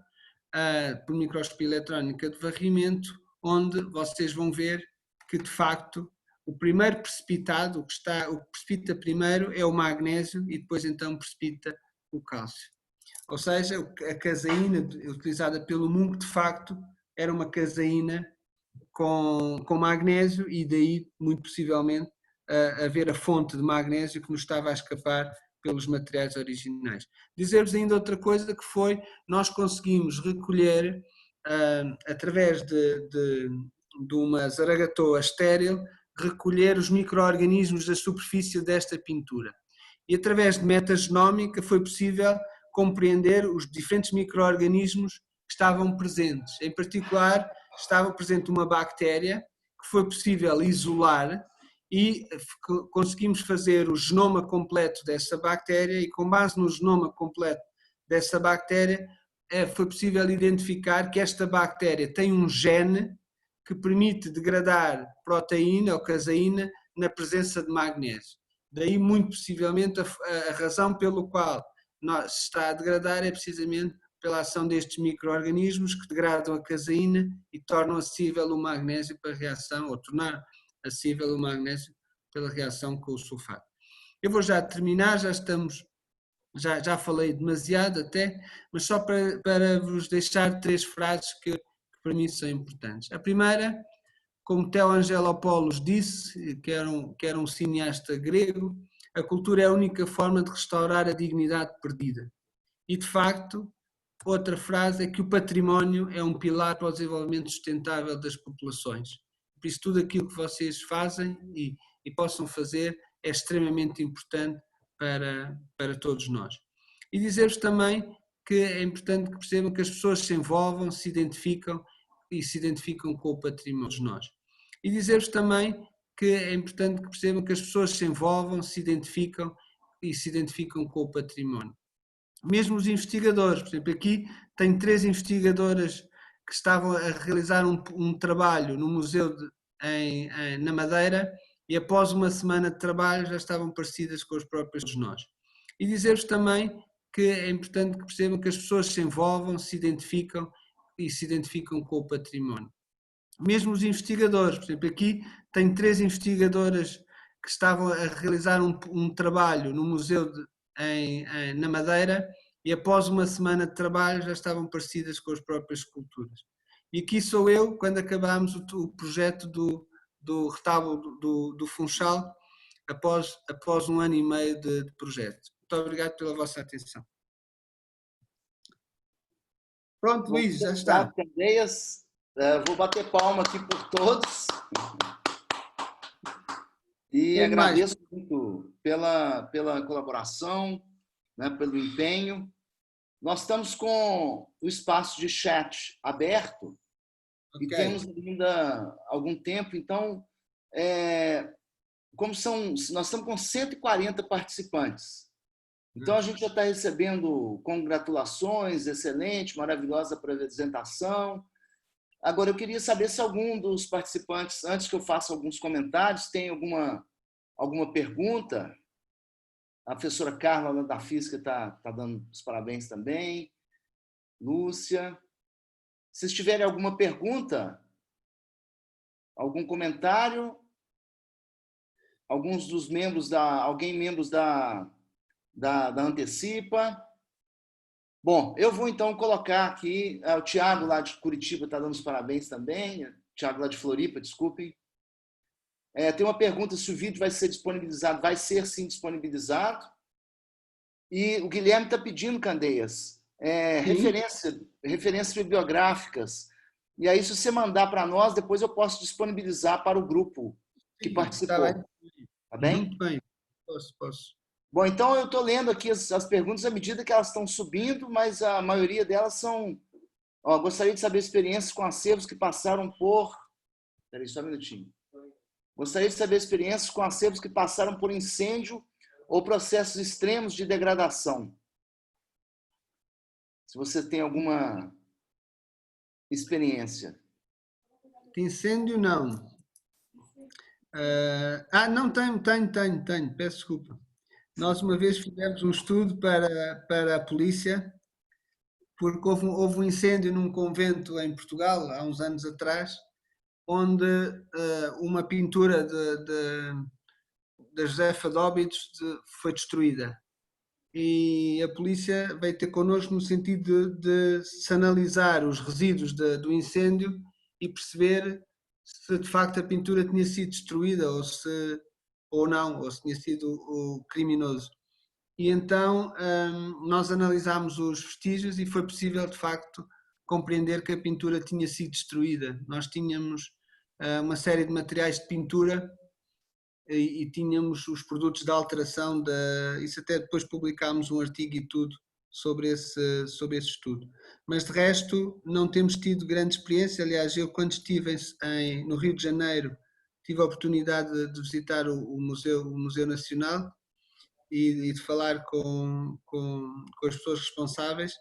por microscopia eletrónica de varrimento, onde vocês vão ver que de facto o primeiro precipitado, o que precipita primeiro é o magnésio e depois então precipita o cálcio. Ou seja, a caseína utilizada pelo Munch de facto era uma caseína com magnésio e daí muito possivelmente haver a fonte de magnésio que nos estava a escapar pelos materiais originais. Dizer-vos ainda outra coisa que foi, nós conseguimos recolher através de uma zaragatoa estéril, recolher os micro-organismos da superfície desta pintura. e através de metagenómica foi possível compreender os diferentes micro-organismos que estavam presentes. Em particular, estava presente uma bactéria que foi possível isolar e conseguimos fazer o genoma completo dessa bactéria e com base no genoma completo dessa bactéria foi possível identificar que esta bactéria tem um gene que permite degradar proteína ou caseína na presença de magnésio. Daí, muito possivelmente, a razão pelo qual se está a degradar é precisamente pela ação destes micro-organismos que degradam a caseína e tornam acessível o magnésio para a reação, ou tornar acessível o magnésio pela reação com o sulfato. Eu vou já terminar, já falei demasiado até, mas só para vos deixar 3 frases que para mim são importantes. A primeira, como Theo Angelopoulos disse, que era um cineasta grego, a cultura é a única forma de restaurar a dignidade perdida. E, de facto, outra frase é que o património é um pilar para o desenvolvimento sustentável das populações. Por isso, tudo aquilo que vocês fazem e possam fazer é extremamente importante para todos nós. E dizer-vos também que é importante que percebam que as pessoas se envolvam, se identificam com o património de nós. E dizer-vos também que é importante que percebam que as pessoas se envolvam, se identificam com o património. Mesmo os investigadores, por exemplo, aqui tenho 3 investigadoras que estavam a realizar um trabalho no museu na Madeira e após uma semana de trabalho já estavam parecidas com os próprios de nós. E dizer-vos também que é importante que percebam que as pessoas se envolvam, se identificam com o património. Mesmo os investigadores, por exemplo, aqui tenho 3 investigadoras que estavam a realizar um trabalho no museu na Madeira e após uma semana de trabalho já estavam parecidas com as próprias esculturas. E aqui sou eu, quando acabámos o projeto do retábulo do Funchal, após 1 ano e meio de projeto. Muito obrigado pela vossa atenção. Pronto, Luís, já está. Candeias, vou bater palma aqui por todos. E agradeço muito pela colaboração, né, pelo empenho. Nós estamos com o espaço de chat aberto e temos ainda algum tempo. Então, nós estamos com 140 participantes. Então, a gente já está recebendo congratulações, excelente, maravilhosa apresentação. Agora, eu queria saber se algum dos participantes, antes que eu faça alguns comentários, tem alguma pergunta. A professora Carla, da Física, está dando os parabéns também. Lúcia. Se vocês tiverem alguma pergunta, algum comentário, alguns dos membros membros da Antecipa. Bom, eu vou então colocar aqui, o Tiago lá de Curitiba está dando os parabéns também, Tiago lá de Floripa, desculpem. Tem uma pergunta se o vídeo vai ser disponibilizado. Vai ser sim disponibilizado. E o Guilherme está pedindo, Candeias, referências bibliográficas. E aí, se você mandar para nós, depois eu posso disponibilizar para o grupo que participou. Tá bem? Muito bem, posso. Bom, então eu estou lendo aqui as perguntas à medida que elas estão subindo, mas a maioria delas são... gostaria de saber experiências com acervos que passaram por... Espera aí, só um minutinho. Gostaria de saber experiências com acervos que passaram por incêndio ou processos extremos de degradação. Se você tem alguma experiência. Incêndio, não. Não, tenho. Peço desculpa. Nós uma vez fizemos um estudo para a polícia, porque houve um incêndio num convento em Portugal, há uns anos atrás, onde uma pintura da Josefa de Óbidos foi destruída. E a polícia veio ter connosco no sentido de se analisar os resíduos do incêndio e perceber se de facto a pintura tinha sido destruída ou não, ou se tinha sido o criminoso. E então nós analisámos os vestígios e foi possível de facto compreender que a pintura tinha sido destruída. Nós tínhamos uma série de materiais de pintura e tínhamos os produtos de alteração, isso até depois publicámos um artigo e tudo sobre esse estudo. Mas de resto não temos tido grande experiência. Aliás, eu quando estive no Rio de Janeiro tive a oportunidade de visitar o Museu Nacional e de falar com as pessoas responsáveis,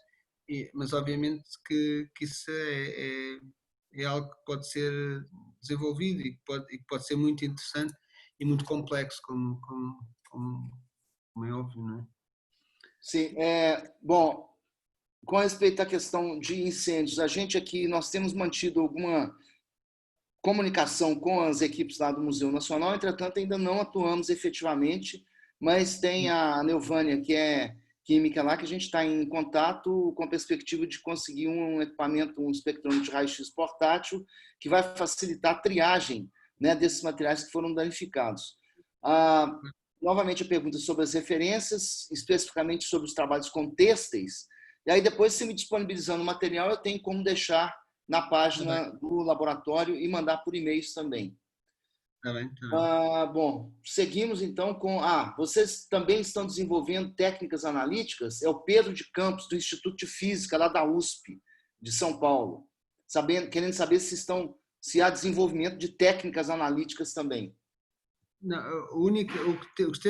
mas obviamente que isso é algo que pode ser desenvolvido e que pode ser muito interessante e muito complexo, como é óbvio, não é? Sim, bom, com respeito à questão de incêndios, a gente aqui, nós temos mantido alguma comunicação com as equipes lá do Museu Nacional, entretanto ainda não atuamos efetivamente, mas tem a Neuvânia, que é química lá, que a gente está em contato com a perspectiva de conseguir um equipamento, um espectrômetro de raio-x portátil, que vai facilitar a triagem, né, desses materiais que foram danificados. Novamente a pergunta sobre as referências, especificamente sobre os trabalhos com têxteis, e aí depois, se me disponibilizando o material, eu tenho como deixar na página do laboratório e mandar por e-mails também. Tá bem. Bom, seguimos então com... vocês também estão desenvolvendo técnicas analíticas? É o Pedro de Campos, do Instituto de Física, lá da USP, de São Paulo, querendo saber se há desenvolvimento de técnicas analíticas também. Não, o que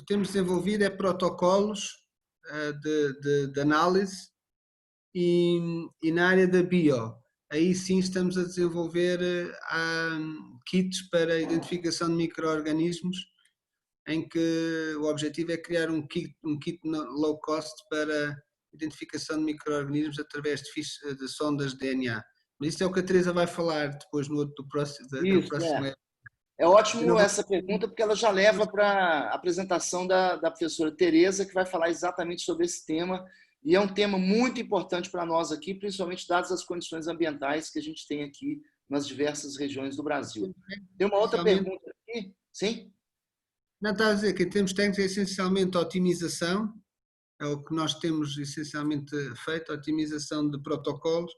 temos desenvolvido é protocolos de análise e na área da bio. Aí sim estamos a desenvolver kits para identificação de micro-organismos, em que o objetivo é criar um kit low cost para identificação de micro-organismos através de sondas de DNA. Mas isso é o que a Teresa vai falar depois no próximo. É ótimo essa pergunta, porque ela já leva para a apresentação da professora Teresa, que vai falar exatamente sobre esse tema. E é um tema muito importante para nós aqui, principalmente dadas as condições ambientais que a gente tem aqui nas diversas regiões do Brasil. Tem uma outra pergunta aqui? Sim? Não, está a dizer que em termos técnicos é essencialmente a otimização, é o que nós temos essencialmente feito, a otimização de protocolos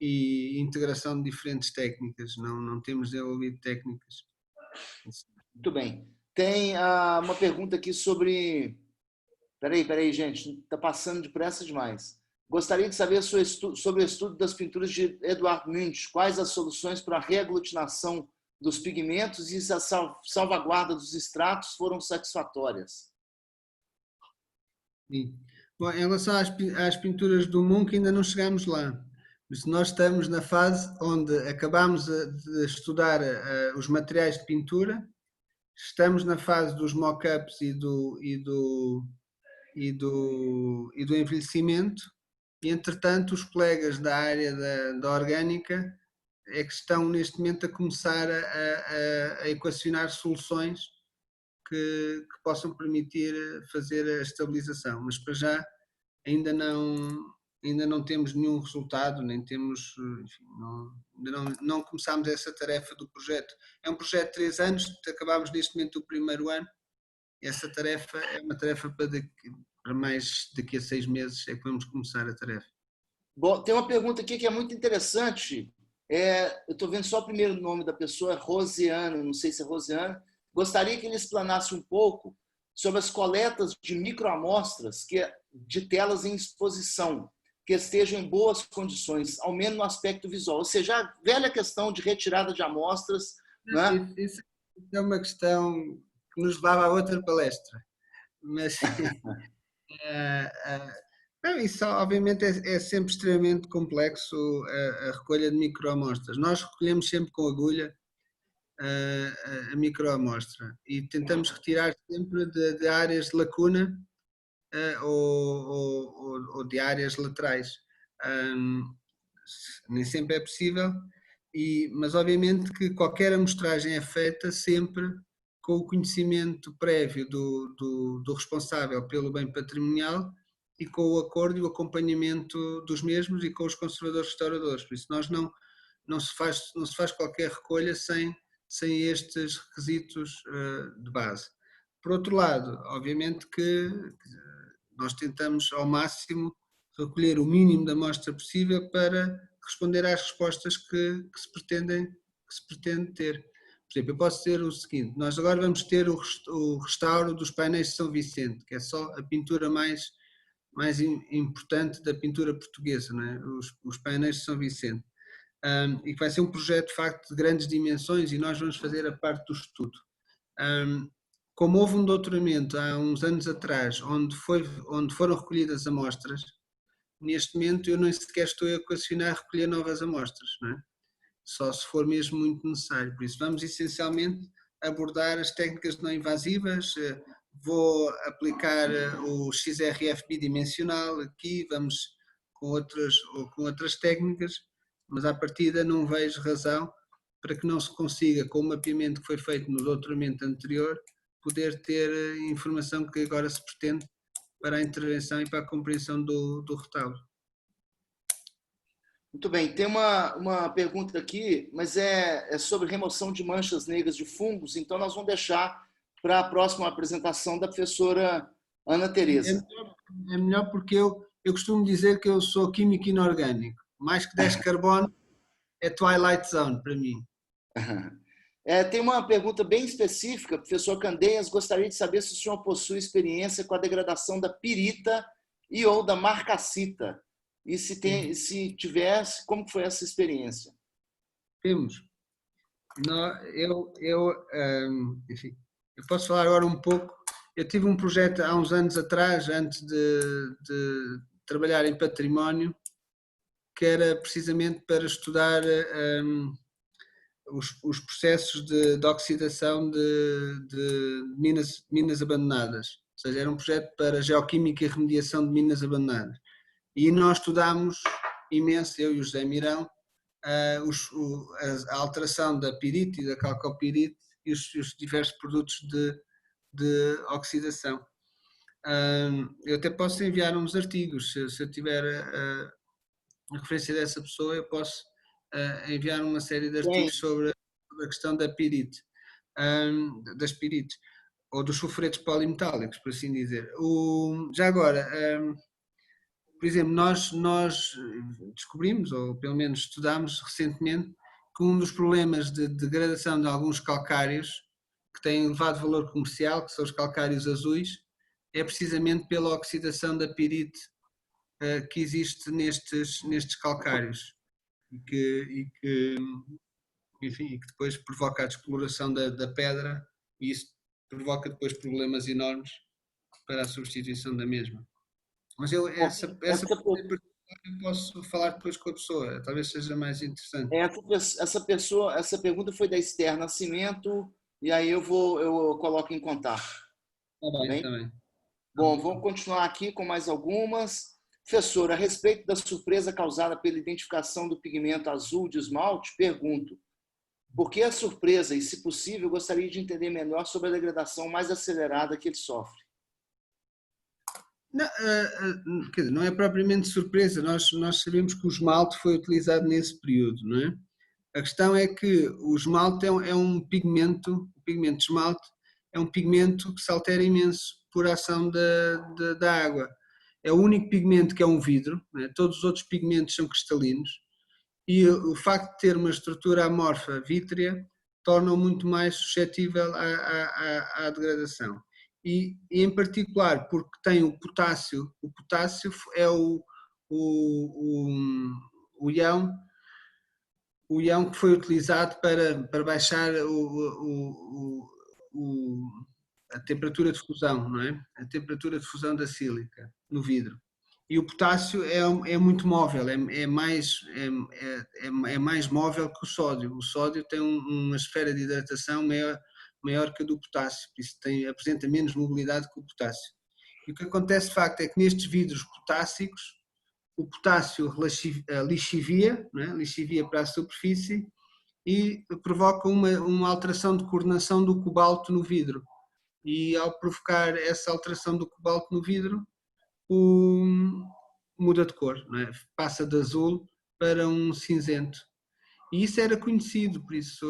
e integração de diferentes técnicas, não temos desenvolvido técnicas. Muito bem. Tem uma pergunta aqui sobre... Peraí, gente, está passando depressa demais. Gostaria de saber sobre o estudo das pinturas de Eduard Munch. Quais as soluções para a reaglutinação dos pigmentos e se a salvaguarda dos extratos foram satisfatórias? Sim. Bom, em relação às pinturas do Munch, ainda não chegamos lá. Mas nós estamos na fase onde acabamos de estudar os materiais de pintura, estamos na fase dos mock-ups e do envelhecimento, e entretanto os colegas da área da orgânica é que estão neste momento a começar a equacionar soluções que possam permitir fazer a estabilização, mas para já ainda não temos nenhum resultado, nem temos, enfim, não começámos essa tarefa do projeto. É um projeto de 3 anos, acabámos neste momento o primeiro ano, e essa tarefa é uma tarefa para mais daqui a 6 meses é que vamos começar a tarefa. Bom, tem uma pergunta aqui que é muito interessante. Eu estou vendo só o primeiro nome da pessoa, Rosiana, não sei se é Rosiana. Gostaria que ele explanasse um pouco sobre as coletas de microamostras de telas em exposição, que estejam em boas condições, ao menos no aspecto visual. Ou seja, a velha questão de retirada de amostras. Né? Isso é uma questão que nos leva a outra palestra. Mas isso obviamente é sempre extremamente complexo, a recolha de microamostras. Nós recolhemos sempre com agulha a microamostra e tentamos retirar sempre de áreas de lacuna ou de áreas laterais. Nem sempre é possível, mas obviamente que qualquer amostragem é feita sempre com o conhecimento prévio do responsável pelo bem patrimonial e com o acordo e o acompanhamento dos mesmos e com os conservadores restauradores. Por isso não se faz qualquer recolha sem estes requisitos de base. Por outro lado, obviamente que nós tentamos ao máximo recolher o mínimo da amostra possível para responder às respostas que se pretende ter. Por exemplo, eu posso dizer o seguinte: nós agora vamos ter o restauro dos painéis de São Vicente, que é só a pintura mais importante da pintura portuguesa, não é? Os painéis de São Vicente. E que vai ser um projeto de facto de grandes dimensões e nós vamos fazer a parte do estudo. Como houve um doutoramento há uns anos atrás, onde foram recolhidas amostras, neste momento eu nem sequer estou a equacionar recolher novas amostras, não é? Só se for mesmo muito necessário. Por isso vamos essencialmente abordar as técnicas não invasivas, vou aplicar o XRF bidimensional aqui, vamos com outras técnicas, mas à partida não vejo razão para que não se consiga, com o mapeamento que foi feito no doutoramento anterior, poder ter informação que agora se pretende para a intervenção e para a compreensão do retábulo. Muito bem, tem uma pergunta aqui, mas é sobre remoção de manchas negras de fungos, então nós vamos deixar para a próxima apresentação da professora Ana Tereza. É melhor porque eu costumo dizer que eu sou químico inorgânico. Mais que 10 carbono é Twilight Zone para mim. Tem uma pergunta bem específica, professor Candeias, gostaria de saber se o senhor possui experiência com a degradação da pirita e ou da marcacita. E se tivesse, como foi essa experiência? Temos. Enfim, eu posso falar agora um pouco. Eu tive um projeto há uns anos atrás, antes de trabalhar em património, que era precisamente para estudar os processos de oxidação de minas abandonadas. Ou seja, era um projeto para geoquímica e remediação de minas abandonadas. E nós estudámos imenso, eu e o José Mirão, a alteração da pirite e da calcopirite e os diversos produtos de oxidação. Eu até posso enviar uns artigos, se eu tiver a referência dessa pessoa, eu posso enviar uma série de artigos sobre a questão da pirite, das pirites, ou dos sulfuretos polimetálicos, por assim dizer. Já agora, por exemplo, nós descobrimos, ou pelo menos estudámos recentemente, que um dos problemas de degradação de alguns calcários, que têm elevado valor comercial, que são os calcários azuis, é precisamente pela oxidação da pirite que existe nestes calcários e que depois provoca a descoloração da pedra e isso provoca depois problemas enormes para a substituição da mesma. Mas essa pergunta eu posso falar depois com a pessoa, talvez seja mais interessante. Essa pergunta foi da Esther Nascimento e aí eu coloco em contato. Tá bem. Bom, vamos continuar aqui com mais algumas. Professor, a respeito da surpresa causada pela identificação do pigmento azul de esmalte, pergunto, por que a surpresa e, se possível, gostaria de entender melhor sobre a degradação mais acelerada que ele sofre? Não, quer dizer, não é propriamente surpresa, nós sabemos que o esmalte foi utilizado nesse período, não é? A questão é que o esmalte é um pigmento, o pigmento de esmalte é um pigmento que se altera imenso por ação da água. É o único pigmento que é um vidro, não é? Todos os outros pigmentos são cristalinos e o facto de ter uma estrutura amorfa vítrea torna-o muito mais suscetível à degradação. E em particular porque tem o potássio é o ião que foi utilizado para baixar a temperatura de fusão, não é? A temperatura de fusão da sílica no vidro. E o potássio é muito móvel, é mais móvel que o sódio. O sódio tem uma esfera de hidratação maior que a do potássio, por isso apresenta menos mobilidade que o potássio. E o que acontece de facto é que nestes vidros potássicos, o potássio lixivia, não é? Lixivia para a superfície e provoca uma alteração de coordenação do cobalto no vidro. E ao provocar essa alteração do cobalto no vidro, muda de cor, não é? Passa de azul para um cinzento. E isso era conhecido, por isso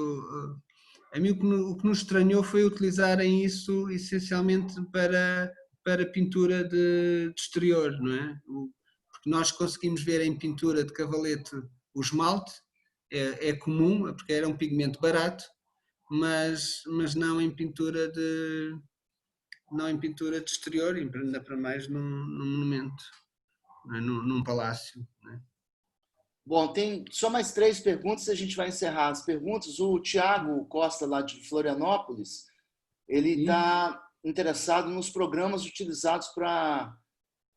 a mim o que nos estranhou foi utilizarem isso essencialmente para pintura de exterior, não é? Porque nós conseguimos ver em pintura de cavalete o esmalte, é comum, porque era um pigmento barato, mas não em pintura de exterior, ainda para mais num monumento, não é? Num palácio. Não é? Bom, tem só mais 3 perguntas e a gente vai encerrar as perguntas. O Tiago Costa, lá de Florianópolis, ele Sim? está interessado nos programas utilizados para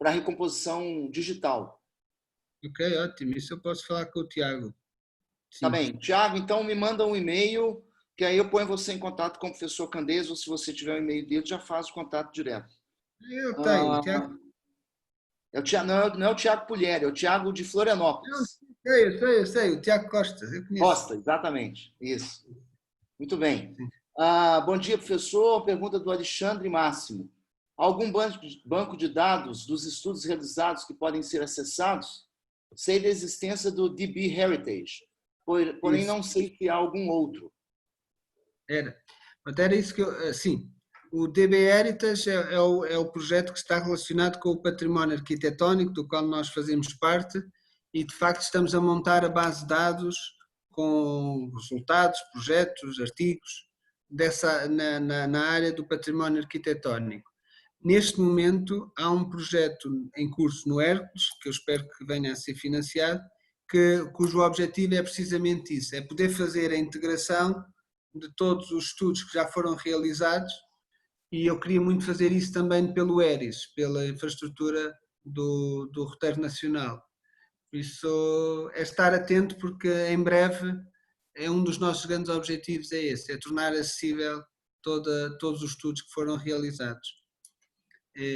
recomposição digital. Ok, ótimo. Isso eu posso falar com o Tiago. Tá Sim. bem. Tiago, então me manda um e-mail, que aí eu ponho você em contato com o professor Candeias, ou se você tiver o e-mail dele, já faz o contato direto. Eu tenho, o Ah, Tiago. não é o Tiago Pullieri, é o Tiago de Não, Florianópolis. eu sei, o Tiago Costa, eu conheço. Costa, exatamente. Isso. Muito bem. Sim. Bom dia, professor. Pergunta do Alexandre Máximo. Algum banco de dados dos estudos realizados que podem ser acessados? Sei da existência do DB Heritage, porém Isso, não sei se há algum outro. era. Mas era isso que eu. Sim, o DB Heritage é o projeto que está relacionado com o património arquitetónico, do qual nós fazemos parte, e de facto estamos a montar a base de dados com resultados, projetos, artigos na área do património arquitetónico. Neste momento, há um projeto em curso no Hércules, que eu espero que venha a ser financiado, cujo objetivo é precisamente isso, é poder fazer a integração de todos os estudos que já foram realizados, e eu queria muito fazer isso também pelo ERIS, pela infraestrutura do Roteiro Nacional. Por isso, é estar atento, porque em breve é um dos nossos grandes objetivos, é esse, é tornar acessível todos os estudos que foram realizados.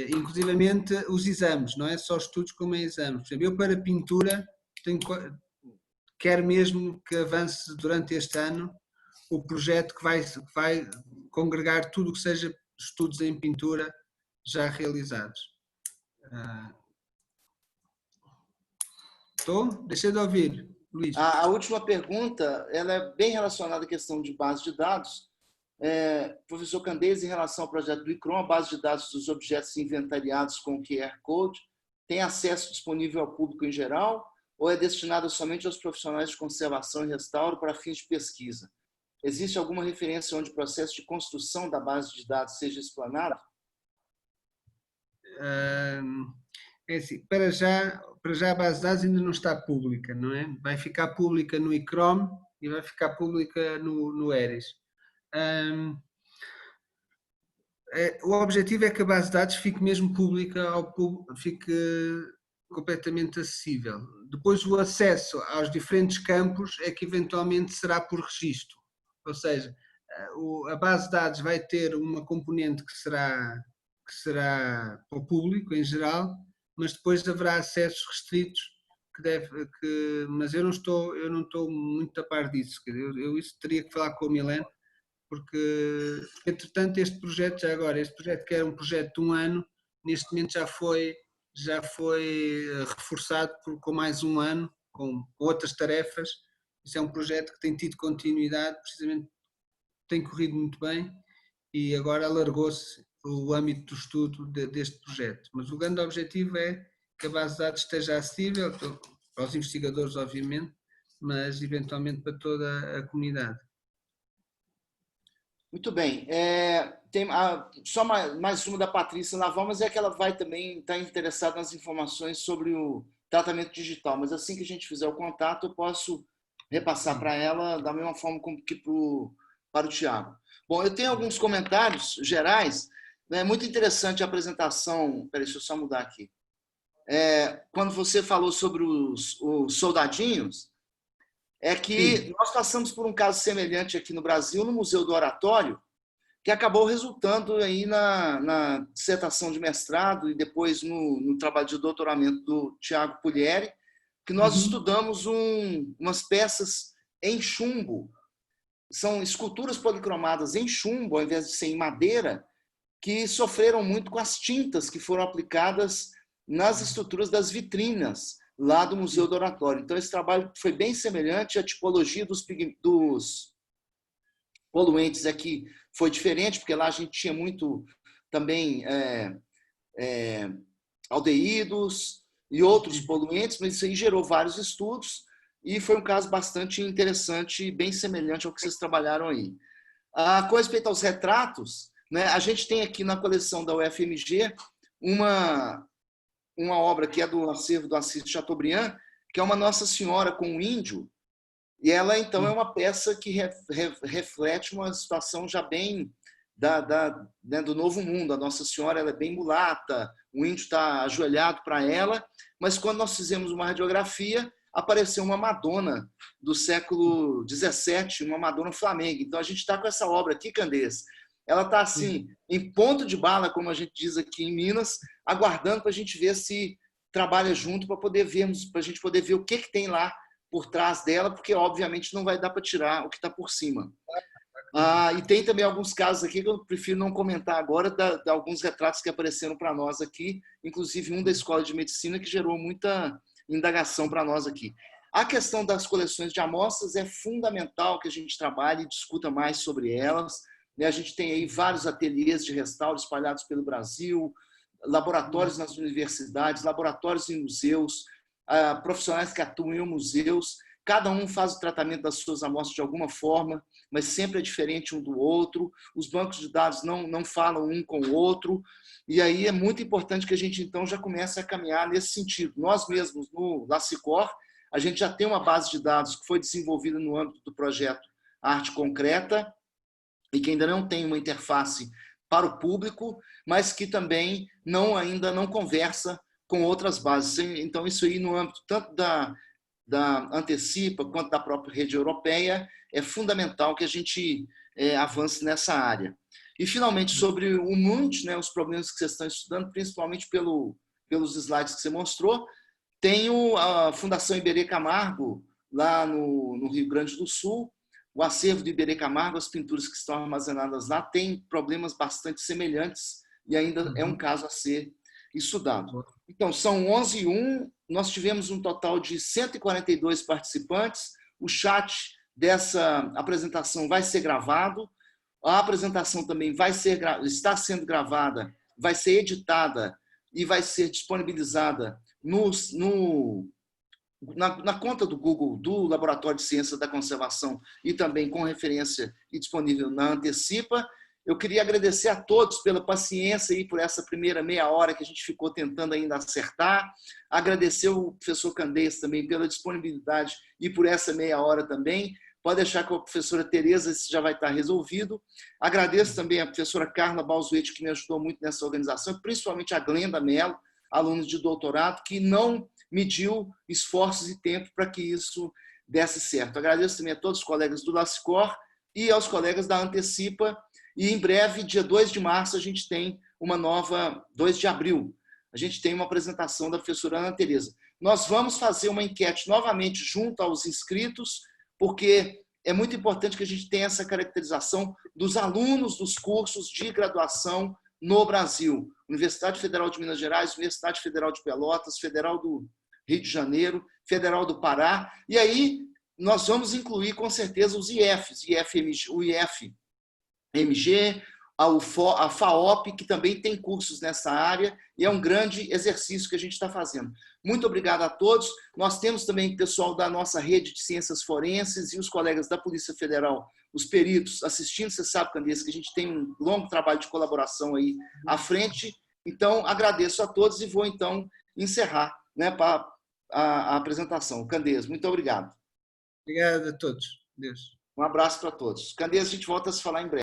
Inclusivamente os exames, não é só estudos como é exames. Por exemplo, eu para pintura quero mesmo que avance durante este ano o projeto que vai congregar tudo o que seja estudos em pintura já realizados. Estou? Deixei de ouvir, Luís. A última pergunta, ela é bem relacionada à questão de base de dados. Professor Candeias, em relação ao projeto do ICROM, a base de dados dos objetos inventariados com QR Code tem acesso disponível ao público em geral ou é destinada somente aos profissionais de conservação e restauro para fins de pesquisa? Existe alguma referência onde o processo de construção da base de dados seja explanado? É assim, para já a base de dados ainda não está pública, não é? Vai ficar pública no ICROM e vai ficar pública no ERIS. O objetivo é que a base de dados fique mesmo pública, fique completamente acessível. Depois o acesso aos diferentes campos é que eventualmente será por registro, ou seja, a base de dados vai ter uma componente que será para o público em geral, mas depois haverá acessos restritos mas eu não estou muito a par disso. Eu isso teria que falar com o Milene, porque entretanto este projeto este projeto que era um projeto de um ano, neste momento já foi reforçado com mais um ano, com outras tarefas. Isso é um projeto que tem tido continuidade, precisamente tem corrido muito bem, e agora alargou-se o âmbito do estudo deste projeto. Mas o grande objetivo é que a base de dados esteja acessível para os investigadores, obviamente, mas eventualmente para toda a comunidade. Muito bem. Tem só mais uma da Patrícia Naval, mas é que ela vai também estar interessada nas informações sobre o tratamento digital. Mas assim que a gente fizer o contato, eu posso repassar para ela da mesma forma como que para o Tiago. Bom, eu tenho alguns comentários gerais. É muito interessante a apresentação. Peraí, deixa eu só mudar aqui. Quando você falou sobre os soldadinhos, é que Sim. nós passamos por um caso semelhante aqui no Brasil, no Museu do Oratório, que acabou resultando aí na dissertação de mestrado e depois no trabalho de doutoramento do Tiago Pullieri, que nós estudamos umas peças em chumbo. São esculturas policromadas em chumbo, ao invés de ser em madeira, que sofreram muito com as tintas que foram aplicadas nas estruturas das vitrinas lá do Museu do Oratório. Então, esse trabalho foi bem semelhante, a tipologia dos poluentes aqui foi diferente, porque lá a gente tinha muito também aldeídos e outros poluentes, mas isso aí gerou vários estudos e foi um caso bastante interessante e bem semelhante ao que vocês trabalharam aí. Com respeito aos retratos, né, a gente tem aqui na coleção da UFMG uma obra que é do acervo do Assis de Chateaubriand, que é uma Nossa Senhora com um índio, e ela, então, é uma peça que reflete uma situação já bem né, do Novo Mundo. A Nossa Senhora ela é bem mulata, o índio está ajoelhado para ela, mas quando nós fizemos uma radiografia, apareceu uma Madonna do século XVII, uma Madonna flamenga. Então, a gente está com essa obra aqui, Candês. Ela está, assim, em ponto de bala, como a gente diz aqui em Minas, aguardando para a gente ver se trabalha junto para a gente poder ver o que tem lá por trás dela, porque, obviamente, não vai dar para tirar o que está por cima. E tem também alguns casos aqui que eu prefiro não comentar agora, de alguns retratos que apareceram para nós aqui, inclusive um da Escola de Medicina, que gerou muita indagação para nós aqui. A questão das coleções de amostras é fundamental que a gente trabalhe e discuta mais sobre elas. A gente tem aí vários ateliês de restauro espalhados pelo Brasil, laboratórios nas universidades, laboratórios em museus, profissionais que atuam em museus. Cada um faz o tratamento das suas amostras de alguma forma, mas sempre é diferente um do outro. Os bancos de dados não falam um com o outro. E aí é muito importante que a gente, então, já comece a caminhar nesse sentido. Nós mesmos, no LACICOR, a gente já tem uma base de dados que foi desenvolvida no âmbito do projeto Arte Concreta e que ainda não tem uma interface para o público, mas que também ainda não conversa com outras bases. Então, isso aí, no âmbito tanto da Antecipa quanto da própria rede europeia, é fundamental que a gente avance nessa área. E, finalmente, sobre o MUND, né, os problemas que vocês estão estudando, principalmente pelos slides que você mostrou, tenho a Fundação Iberê Camargo, lá no Rio Grande do Sul. O acervo do Iberê Camargo, as pinturas que estão armazenadas lá, têm problemas bastante semelhantes e ainda é um caso a ser estudado. Então, são 11h01, nós tivemos um total de 142 participantes. O chat dessa apresentação vai ser gravado. A apresentação também está sendo gravada, vai ser editada e vai ser disponibilizada na conta do Google, do Laboratório de Ciências da Conservação e também com referência e disponível na Antecipa. Eu queria agradecer a todos pela paciência e por essa primeira meia hora que a gente ficou tentando ainda acertar. Agradecer o professor Candês também pela disponibilidade e por essa meia hora também. Pode deixar com a professora Tereza, isso já vai estar resolvido. Agradeço também a professora Carla Balzuete, que me ajudou muito nessa organização, principalmente a Glenda Mello, aluna de doutorado, que não mediu esforços e tempo para que isso desse certo. Agradeço também a todos os colegas do LACICOR e aos colegas da Antecipa. E em breve, dia 2 de março, a gente tem uma nova, 2 de abril, a gente tem uma apresentação da professora Ana Tereza. Nós vamos fazer uma enquete novamente junto aos inscritos, porque é muito importante que a gente tenha essa caracterização dos alunos dos cursos de graduação no Brasil. Universidade Federal de Minas Gerais, Universidade Federal de Pelotas, Federal do Rio de Janeiro, Federal do Pará. E aí nós vamos incluir, com certeza, os IFs, o IFMG, a FAOP, que também tem cursos nessa área, e é um grande exercício que a gente está fazendo. Muito obrigado a todos. Nós temos também o pessoal da nossa rede de ciências forenses e os colegas da Polícia Federal, os peritos, assistindo. Você sabe, Candês, que a gente tem um longo trabalho de colaboração aí à frente. Então, agradeço a todos e vou, então, encerrar, né, para a apresentação. Candês, muito obrigado. Obrigado a todos. Deus. Um abraço para todos. Candês, a gente volta a se falar em breve.